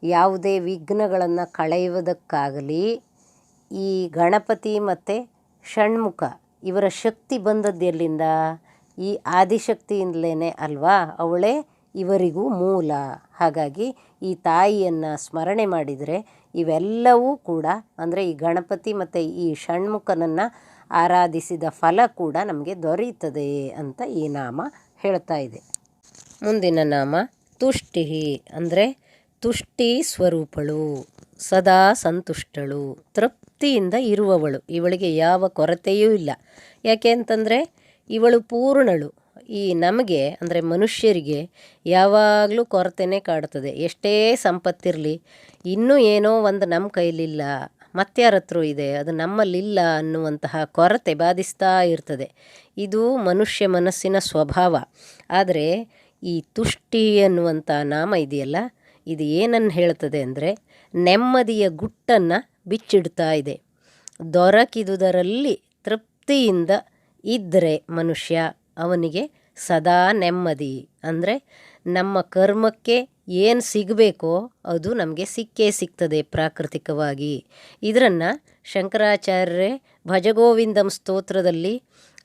ಯಾವುದೇ ವಿಘ್ನಗಳನ್ನು ಕಳೆಯುವುದಕ್ಕಾಗಲಿ ಈ ಗಣಪತಿ ಮತ್ತು ಷಣ್ಮುಖ ಇವರ ಶಕ್ತಿ ಬಂದದ್ದು ಎಲ್ಲಿಂದ? ಈ ಆದಿಶಕ್ತಿಯಿಂದಲೇ ಅಲ್ವಾ. ಅವಳೇ ಇವರಿಗೂ ಮೂಲ. ಹಾಗಾಗಿ ಈ ತಾಯಿಯನ್ನು ಸ್ಮರಣೆ ಮಾಡಿದರೆ ಇವೆಲ್ಲವೂ ಕೂಡ, ಅಂದರೆ ಈ ಗಣಪತಿ ಮತ್ತು ಈ ಷಣ್ಮುಖನನ್ನು ಆರಾಧಿಸಿದ ಫಲ ಕೂಡ ನಮಗೆ ದೊರೆಯುತ್ತದೆ ಅಂತ ಈ ನಾಮ ಹೇಳ್ತಾ ಇದೆ. ಮುಂದಿನ ನಾಮ ತುಷ್ಟಿ, ಅಂದರೆ ತುಷ್ಟಿ ಸ್ವರೂಪಳು, ಸದಾ ಸಂತುಷ್ಟಳು, ತೃಪ್ತಿಯಿಂದ ಇರುವವಳು. ಇವಳಿಗೆ ಯಾವ ಕೊರತೆಯೂ ಇಲ್ಲ. ಯಾಕೆ ಅಂತಂದರೆ ಇವಳು ಪೂರ್ಣಳು. ಈ ನಮಗೆ ಅಂದರೆ ಮನುಷ್ಯರಿಗೆ ಯಾವಾಗಲೂ ಕೊರತೆನೇ ಕಾಡುತ್ತದೆ. ಎಷ್ಟೇ ಸಂಪತ್ತಿರಲಿ, ಇನ್ನೂ ಏನೋ ಒಂದು ನಮ್ಮ ಕೈಲಿಲ್ಲ, ಮತ್ಯಾರ ಹತ್ರ ಇದೆ, ಅದು ನಮ್ಮಲ್ಲಿಲ್ಲ ಅನ್ನುವಂತಹ ಕೊರತೆ ಬಾಧಿಸ್ತಾ ಇರ್ತದೆ. ಇದು ಮನುಷ್ಯ ಮನಸ್ಸಿನ ಸ್ವಭಾವ. ಆದರೆ ಈ ತುಷ್ಟಿ ಅನ್ನುವಂಥ ನಾಮ ಇದೆಯಲ್ಲ, ಇದು ಏನನ್ನು ಹೇಳ್ತದೆ ಅಂದರೆ ನೆಮ್ಮದಿಯ ಗುಟ್ಟನ್ನು ಬಿಚ್ಚಿಡ್ತಾ ಇದೆ. ದೊರಕಿದುದರಲ್ಲಿ ತೃಪ್ತಿಯಿಂದ ಇದ್ದರೆ ಮನುಷ್ಯ ಅವನಿಗೆ ಸದಾ ನೆಮ್ಮದಿ. ಅಂದರೆ ನಮ್ಮ ಕರ್ಮಕ್ಕೆ ಏನು ಸಿಗಬೇಕೋ ಅದು ನಮಗೆ ಸಿಕ್ಕೇ ಸಿಗ್ತದೆ ಪ್ರಾಕೃತಿಕವಾಗಿ. ಇದನ್ನು ಶಂಕರಾಚಾರ್ಯರೇ ಭಜಗೋವಿಂದಂ ಸ್ತೋತ್ರದಲ್ಲಿ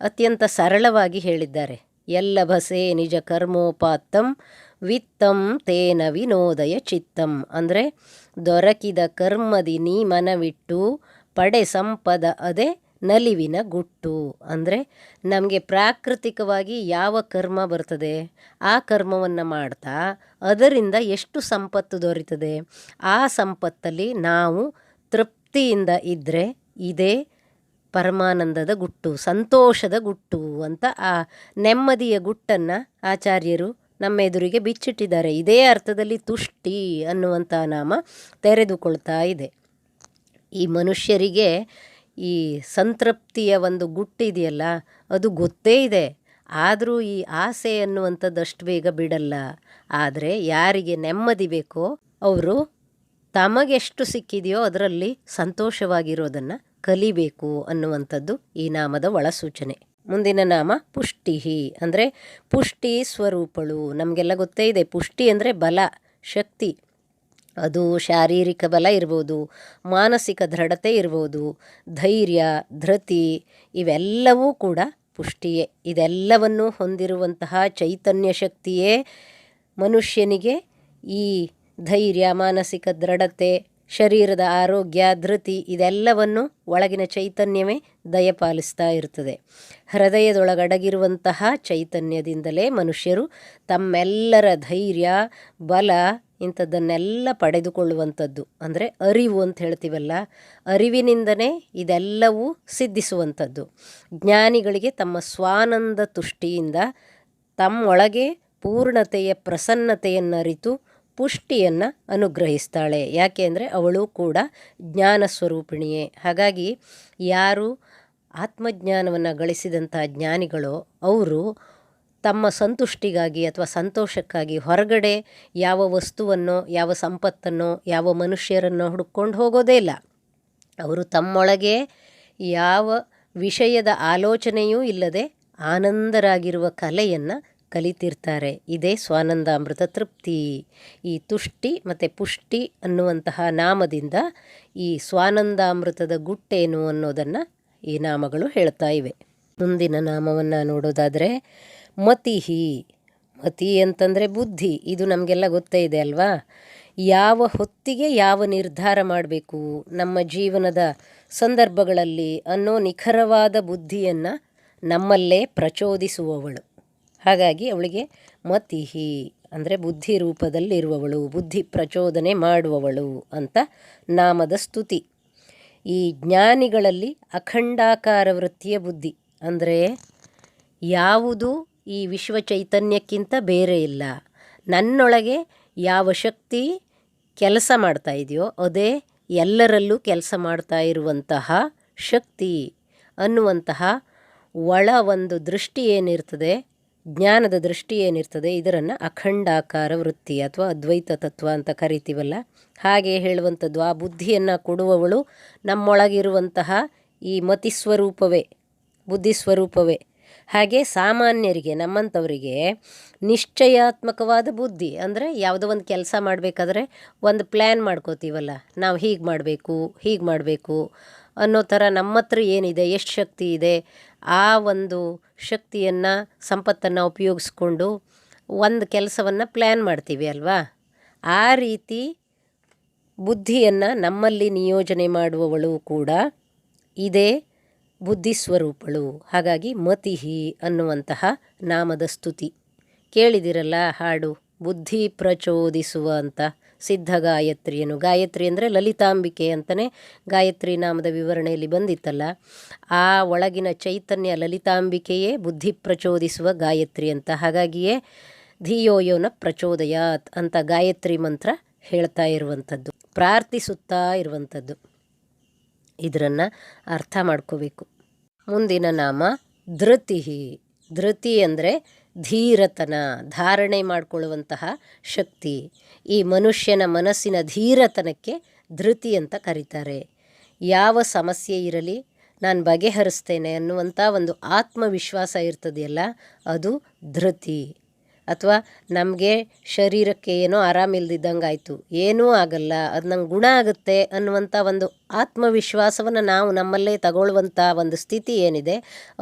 ಅತ್ಯಂತ ಸರಳವಾಗಿ ಹೇಳಿದ್ದಾರೆ. ಎಲ್ಲ ಭಸೆ ನಿಜ ಕರ್ಮೋಪಾತ್ತಂ ವಿತ್ತಂ ತೇನ ವಿನೋದಯ ಚಿತ್ತಂ. ಅಂದರೆ ದೊರಕಿದ ಕರ್ಮದಿ ನೀ ಮನವಿಟ್ಟು ಪಡೆ ಸಂಪದ ಅದೇ ನಲಿವಿನ ಗುಟ್ಟು. ಅಂದರೆ ನಮಗೆ ಪ್ರಾಕೃತಿಕವಾಗಿ ಯಾವ ಕರ್ಮ ಬರ್ತದೆ ಆ ಕರ್ಮವನ್ನು ಮಾಡ್ತಾ ಅದರಿಂದ ಎಷ್ಟು ಸಂಪತ್ತು ದೊರೀತದೆ, ಆ ಸಂಪತ್ತಲ್ಲಿ ನಾವು ತೃಪ್ತಿಯಿಂದ ಇದ್ದರೆ ಇದೇ ಪರಮಾನಂದದ ಗುಟ್ಟು, ಸಂತೋಷದ ಗುಟ್ಟು ಅಂತ ಆ ನೆಮ್ಮದಿಯ ಗುಟ್ಟನ್ನು ಆಚಾರ್ಯರು ನಮ್ಮ ಎದುರಿಗೆ ಬಿಚ್ಚಿಟ್ಟಿದ್ದಾರೆ. ಇದೇ ಅರ್ಥದಲ್ಲಿ ತುಷ್ಟಿ ಅನ್ನುವಂಥ ನಾಮ ತೆರೆದುಕೊಳ್ತಾ ಇದೆ. ಈ ಮನುಷ್ಯರಿಗೆ ಈ ಸಂತೃಪ್ತಿಯ ಒಂದು ಗುಟ್ಟಿದೆಯಲ್ಲ ಅದು ಗೊತ್ತೇ ಇದೆ, ಆದರೂ ಈ ಆಸೆ ಅನ್ನುವಂಥದ್ದು ಅಷ್ಟು ಬೇಗ ಬಿಡಲ್ಲ. ಆದರೆ ಯಾರಿಗೆ ನೆಮ್ಮದಿ ಬೇಕೋ ಅವರು ತಮಗೆಷ್ಟು ಸಿಕ್ಕಿದೆಯೋ ಅದರಲ್ಲಿ ಸಂತೋಷವಾಗಿರೋದನ್ನು ಕಲಿಬೇಕು ಅನ್ನುವಂಥದ್ದು ಈ ನಾಮದ ಒಳಸೂಚನೆ. ಮುಂದಿನ ನಾಮ ಪುಷ್ಟಿಹಿ, ಅಂದರೆ ಪುಷ್ಟಿ ಸ್ವರೂಪಳು. ನಮಗೆಲ್ಲ ಗೊತ್ತೇ ಇದೆ, ಪುಷ್ಟಿ ಅಂದರೆ ಬಲ, ಶಕ್ತಿ. ಅದು ಶಾರೀರಿಕ ಬಲ ಇರ್ಬೋದು, ಮಾನಸಿಕ ದೃಢತೆ ಇರ್ಬೋದು, ಧೈರ್ಯ, ಧೃತಿ, ಇವೆಲ್ಲವೂ ಕೂಡ ಪುಷ್ಟಿಯೇ. ಇದೆಲ್ಲವನ್ನು ಹೊಂದಿರುವಂತಹ ಚೈತನ್ಯ ಶಕ್ತಿಯೇ ಮನುಷ್ಯನಿಗೆ ಈ ಧೈರ್ಯ, ಮಾನಸಿಕ ದೃಢತೆ, ಶರೀರದ ಆರೋಗ್ಯ, ಧೃತಿ ಇದೆಲ್ಲವನ್ನು ಒಳಗಿನ ಚೈತನ್ಯವೇ ದಯಪಾಲಿಸ್ತಾ ಇರ್ತದೆ. ಹೃದಯದೊಳಗಡಗಿರುವಂತಹ ಚೈತನ್ಯದಿಂದಲೇ ಮನುಷ್ಯರು ತಮ್ಮೆಲ್ಲರ ಧೈರ್ಯ, ಬಲ ಇಂಥದ್ದನ್ನೆಲ್ಲ ಪಡೆದುಕೊಳ್ಳುವಂಥದ್ದು. ಅಂದರೆ ಅರಿವು ಅಂತ ಹೇಳ್ತೀವಲ್ಲ, ಅರಿವಿನಿಂದನೇ ಇದೆಲ್ಲವೂ ಸಿದ್ಧಿಸುವಂಥದ್ದು. ಜ್ಞಾನಿಗಳಿಗೆ ತಮ್ಮ ಸ್ವಾನಂದ ತುಷ್ಟಿಯಿಂದ ತಮ್ಮೊಳಗೆ ಪೂರ್ಣತೆಯ ಪ್ರಸನ್ನತೆಯನ್ನರಿತು ಪುಷ್ಟಿಯನ್ನು ಅನುಗ್ರಹಿಸ್ತಾಳೆ. ಯಾಕೆ ಅಂದರೆ ಅವಳು ಕೂಡ ಜ್ಞಾನ ಸ್ವರೂಪಿಣಿಯೇ. ಹಾಗಾಗಿ ಯಾರು ಆತ್ಮಜ್ಞಾನವನ್ನು ಗಳಿಸಿದಂಥ ಜ್ಞಾನಿಗಳೋ ಅವರು ತಮ್ಮ ಸಂತುಷ್ಟಿಗಾಗಿ ಅಥವಾ ಸಂತೋಷಕ್ಕಾಗಿ ಹೊರಗಡೆ ಯಾವ ವಸ್ತುವನ್ನು, ಯಾವ ಸಂಪತ್ತನ್ನು, ಯಾವ ಮನುಷ್ಯರನ್ನು ಹುಡುಕೊಂಡು ಹೋಗೋದೇ ಇಲ್ಲ. ಅವರು ತಮ್ಮೊಳಗೆ ಯಾವ ವಿಷಯದ ಆಲೋಚನೆಯೂ ಇಲ್ಲದೆ ಆನಂದರಾಗಿರುವ ಕಲೆಯನ್ನು ಕಲಿತಿರ್ತಾರೆ. ಇದೇ ಸ್ವಾನಂದಾಮೃತ ತೃಪ್ತಿ. ಈ ತುಷ್ಟಿ ಮತ್ತು ಪುಷ್ಟಿ ಅನ್ನುವಂತಹ ನಾಮದಿಂದ ಈ ಸ್ವಾನಂದಾಮೃತದ ಗುಟ್ಟೇನು ಅನ್ನೋದನ್ನು ಈ ನಾಮಗಳು ಹೇಳ್ತಾ ಇವೆ. ಮುಂದಿನ ನಾಮವನ್ನು ನೋಡೋದಾದರೆ ಮತಿಹಿ. ಮತಿ ಅಂತಂದರೆ ಬುದ್ಧಿ. ಇದು ನಮಗೆಲ್ಲ ಗೊತ್ತೇ ಇದೆ ಅಲ್ವಾ. ಯಾವ ಹೊತ್ತಿಗೆ ಯಾವ ನಿರ್ಧಾರ ಮಾಡಬೇಕು ನಮ್ಮ ಜೀವನದ ಸಂದರ್ಭಗಳಲ್ಲಿ ಅನ್ನೋ ನಿಖರವಾದ ಬುದ್ಧಿಯನ್ನು ನಮ್ಮಲ್ಲೇ ಪ್ರಚೋದಿಸುವವಳು. ಹಾಗಾಗಿ ಅವಳಿಗೆ ಮತಿಹಿ ಅಂದರೆ ಬುದ್ಧಿ ರೂಪದಲ್ಲಿರುವವಳು, ಬುದ್ಧಿ ಪ್ರಚೋದನೆ ಮಾಡುವವಳು ಅಂತ ನಾಮದ ಸ್ತುತಿ. ಈ ಜ್ಞಾನಿಗಳಲ್ಲಿ ಅಖಂಡಾಕಾರ ವೃತ್ತಿಯ ಬುದ್ಧಿ ಅಂದರೆ ಯಾವುದು ಈ ವಿಶ್ವ ಚೈತನ್ಯಕ್ಕಿಂತ ಬೇರೆ ಇಲ್ಲ, ನನ್ನೊಳಗೆ ಯಾವ ಶಕ್ತಿ ಕೆಲಸ ಮಾಡ್ತಾ ಇದೆಯೋ ಅದೇ ಎಲ್ಲರಲ್ಲೂ ಕೆಲಸ ಮಾಡ್ತಾ ಇರುವಂತಹ ಶಕ್ತಿ ಅನ್ನುವಂತಹ ಒಳ ಒಂದು ದೃಷ್ಟಿ ಏನಿರ್ತದೆ, ಜ್ಞಾನದ ದೃಷ್ಟಿ ಏನಿರ್ತದೆ, ಇದನ್ನು ಅಖಂಡಾಕಾರ ವೃತ್ತಿ ಅಥವಾ ಅದ್ವೈತ ತತ್ವ ಅಂತ ಕರಿತೀವಲ್ಲ, ಹಾಗೆ ಹೇಳುವಂಥದ್ದು. ಆ ಬುದ್ಧಿಯನ್ನು ಕೊಡುವವಳು ನಮ್ಮೊಳಗಿರುವಂತಹ ಈ ಮತಿಸ್ವರೂಪವೇ, ಬುದ್ಧಿಸ್ವರೂಪವೇ. ಹಾಗೆ ಸಾಮಾನ್ಯರಿಗೆ, ನಮ್ಮಂಥವರಿಗೆ ನಿಶ್ಚಯಾತ್ಮಕವಾದ ಬುದ್ಧಿ ಅಂದರೆ ಯಾವುದೋ ಒಂದು ಕೆಲಸ ಮಾಡಬೇಕಾದ್ರೆ ಒಂದು ಪ್ಲ್ಯಾನ್ ಮಾಡ್ಕೋತೀವಲ್ಲ, ನಾವು ಹೀಗೆ ಮಾಡಬೇಕು ಅನ್ನೋ ಥರ ನಮ್ಮ ಹತ್ರ ಏನಿದೆ, ಎಷ್ಟು ಶಕ್ತಿ ಇದೆ, ಆ ಒಂದು ಶಕ್ತಿಯನ್ನು, ಸಂಪತ್ತನ್ನು ಉಪಯೋಗಿಸ್ಕೊಂಡು ಒಂದು ಕೆಲಸವನ್ನು ಪ್ಲ್ಯಾನ್ ಮಾಡ್ತೀವಿ ಅಲ್ವಾ. ಆ ರೀತಿ ಬುದ್ಧಿಯನ್ನು ನಮ್ಮಲ್ಲಿ ನಿಯೋಜನೆ ಮಾಡುವವಳು ಕೂಡ ಇದೇ ಬುದ್ಧಿಸ್ವರೂಪಳು. ಹಾಗಾಗಿ ಮತಿಹಿ ಅನ್ನುವಂತಹ ನಾಮದ ಸ್ತುತಿ. ಕೇಳಿದಿರಲ್ಲ ಹಾಡು, ಬುದ್ಧಿ ಪ್ರಚೋದಿಸುವ ಅಂತ ಸಿದ್ಧ ಗಾಯತ್ರಿಯನ್ನು. ಗಾಯತ್ರಿ ಅಂದರೆ ಲಲಿತಾಂಬಿಕೆ ಅಂತಲೇ ಗಾಯತ್ರಿ ನಾಮದ ವಿವರಣೆಯಲ್ಲಿ ಬಂದಿತ್ತಲ್ಲ. ಆ ಒಳಗಿನ ಚೈತನ್ಯ ಲಲಿತಾಂಬಿಕೆಯೇ ಬುದ್ಧಿ ಪ್ರಚೋದಿಸುವ ಗಾಯತ್ರಿ ಅಂತ. ಹಾಗಾಗಿಯೇ ಧಿಯೋಯೋನ ಪ್ರಚೋದಯಾತ್ ಅಂತ ಗಾಯತ್ರಿ ಮಂತ್ರ ಹೇಳ್ತಾ ಇರುವಂಥದ್ದು, ಪ್ರಾರ್ಥಿಸುತ್ತಾ ಇರುವಂಥದ್ದು. ಇದನ್ನು ಅರ್ಥ ಮಾಡ್ಕೋಬೇಕು. ಮುಂದಿನ ನಾಮ ಧೃತಿಹಿ. ಧೃತಿ ಅಂದರೆ ಧೀರತನ, ಧಾರಣೆ ಮಾಡಿಕೊಳ್ಳುವಂತಹ ಶಕ್ತಿ. ಈ ಮನುಷ್ಯನ ಮನಸ್ಸಿನ ಧೀರತನಕ್ಕೆ ಧೃತಿ ಅಂತ ಕರೀತಾರೆ. ಯಾವ ಸಮಸ್ಯೆ ಇರಲಿ ನಾನು ಬಗೆಹರಿಸ್ತೇನೆ ಅನ್ನುವಂಥ ಒಂದು ಆತ್ಮವಿಶ್ವಾಸ ಇರ್ತದೆಯಲ್ಲ, ಅದು ಧೃತಿ. ಅಥವಾ ನಮಗೆ ಶರೀರಕ್ಕೆ ಏನೋ ಆರಾಮಿಲ್ದಿದ್ದಂಗೆ ಆಯಿತು, ಏನೂ ಆಗಲ್ಲ, ಅದು ನಂಗೆ ಗುಣ ಆಗುತ್ತೆ ಅನ್ನುವಂಥ ಒಂದು ಆತ್ಮವಿಶ್ವಾಸವನ್ನು ನಾವು ನಮ್ಮಲ್ಲೇ ತಗೊಳ್ಳುವಂಥ ಒಂದು ಸ್ಥಿತಿ ಏನಿದೆ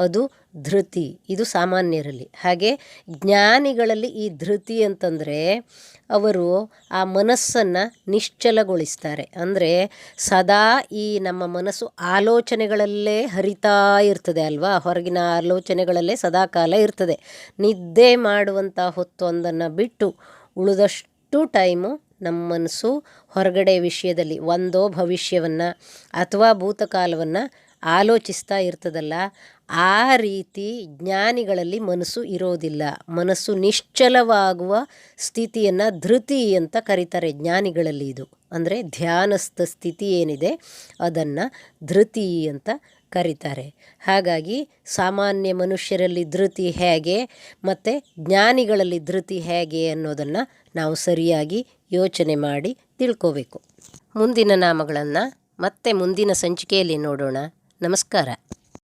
ಅದು ಧೃತಿ, ಇದು ಸಾಮಾನ್ಯರಲ್ಲಿ. ಹಾಗೆ ಜ್ಞಾನಿಗಳಲ್ಲಿ ಈ ಧೃತಿ ಅಂತಂದರೆ ಅವರು ಆ ಮನಸ್ಸನ್ನು ನಿಶ್ಚಲಗೊಳಿಸ್ತಾರೆ. ಅಂದರೆ ಸದಾ ಈ ನಮ್ಮ ಮನಸ್ಸು ಆಲೋಚನೆಗಳಲ್ಲೇ ಹರಿತಾ ಇರ್ತದೆ ಅಲ್ವಾ, ಹೊರಗಿನ ಆಲೋಚನೆಗಳಲ್ಲೇ ಸದಾಕಾಲ ಇರ್ತದೆ. ನಿದ್ದೆ ಮಾಡುವಂಥ ಹೊತ್ತೊಂದನ್ನು ಬಿಟ್ಟು ಉಳಿದಷ್ಟು ಟೈಮು ನಮ್ಮ ಮನಸ್ಸು ಹೊರಗಡೆ ವಿಷಯದಲ್ಲಿ ಒಂದೋ ಭವಿಷ್ಯವನ್ನು ಅಥವಾ ಭೂತಕಾಲವನ್ನು ಆಲೋಚಿಸ್ತಾ ಇರ್ತದಲ್ಲ, ಆ ರೀತಿ ಜ್ಞಾನಿಗಳಲ್ಲಿ ಮನಸ್ಸು ಇರೋದಿಲ್ಲ. ಮನಸ್ಸು ನಿಶ್ಚಲವಾಗುವ ಸ್ಥಿತಿಯನ್ನು ಧೃತಿ ಅಂತ ಕರೀತಾರೆ ಜ್ಞಾನಿಗಳಲ್ಲಿ. ಇದು ಅಂದರೆ ಧ್ಯಾನಸ್ಥ ಸ್ಥಿತಿ ಏನಿದೆ ಅದನ್ನು ಧೃತಿ ಅಂತ ಕರೀತಾರೆ. ಹಾಗಾಗಿ ಸಾಮಾನ್ಯ ಮನುಷ್ಯರಲ್ಲಿ ಧೃತಿ ಹೇಗೆ ಮತ್ತು ಜ್ಞಾನಿಗಳಲ್ಲಿ ಧೃತಿ ಹೇಗೆ ಅನ್ನೋದನ್ನು ನಾವು ಸರಿಯಾಗಿ ಯೋಚನೆ ಮಾಡಿ ತಿಳ್ಕೋಬೇಕು. ಮುಂದಿನ ನಾಮಗಳನ್ನು ಮತ್ತೆ ಮುಂದಿನ ಸಂಚಿಕೆಯಲ್ಲಿ ನೋಡೋಣ. ನಮಸ್ಕಾರ.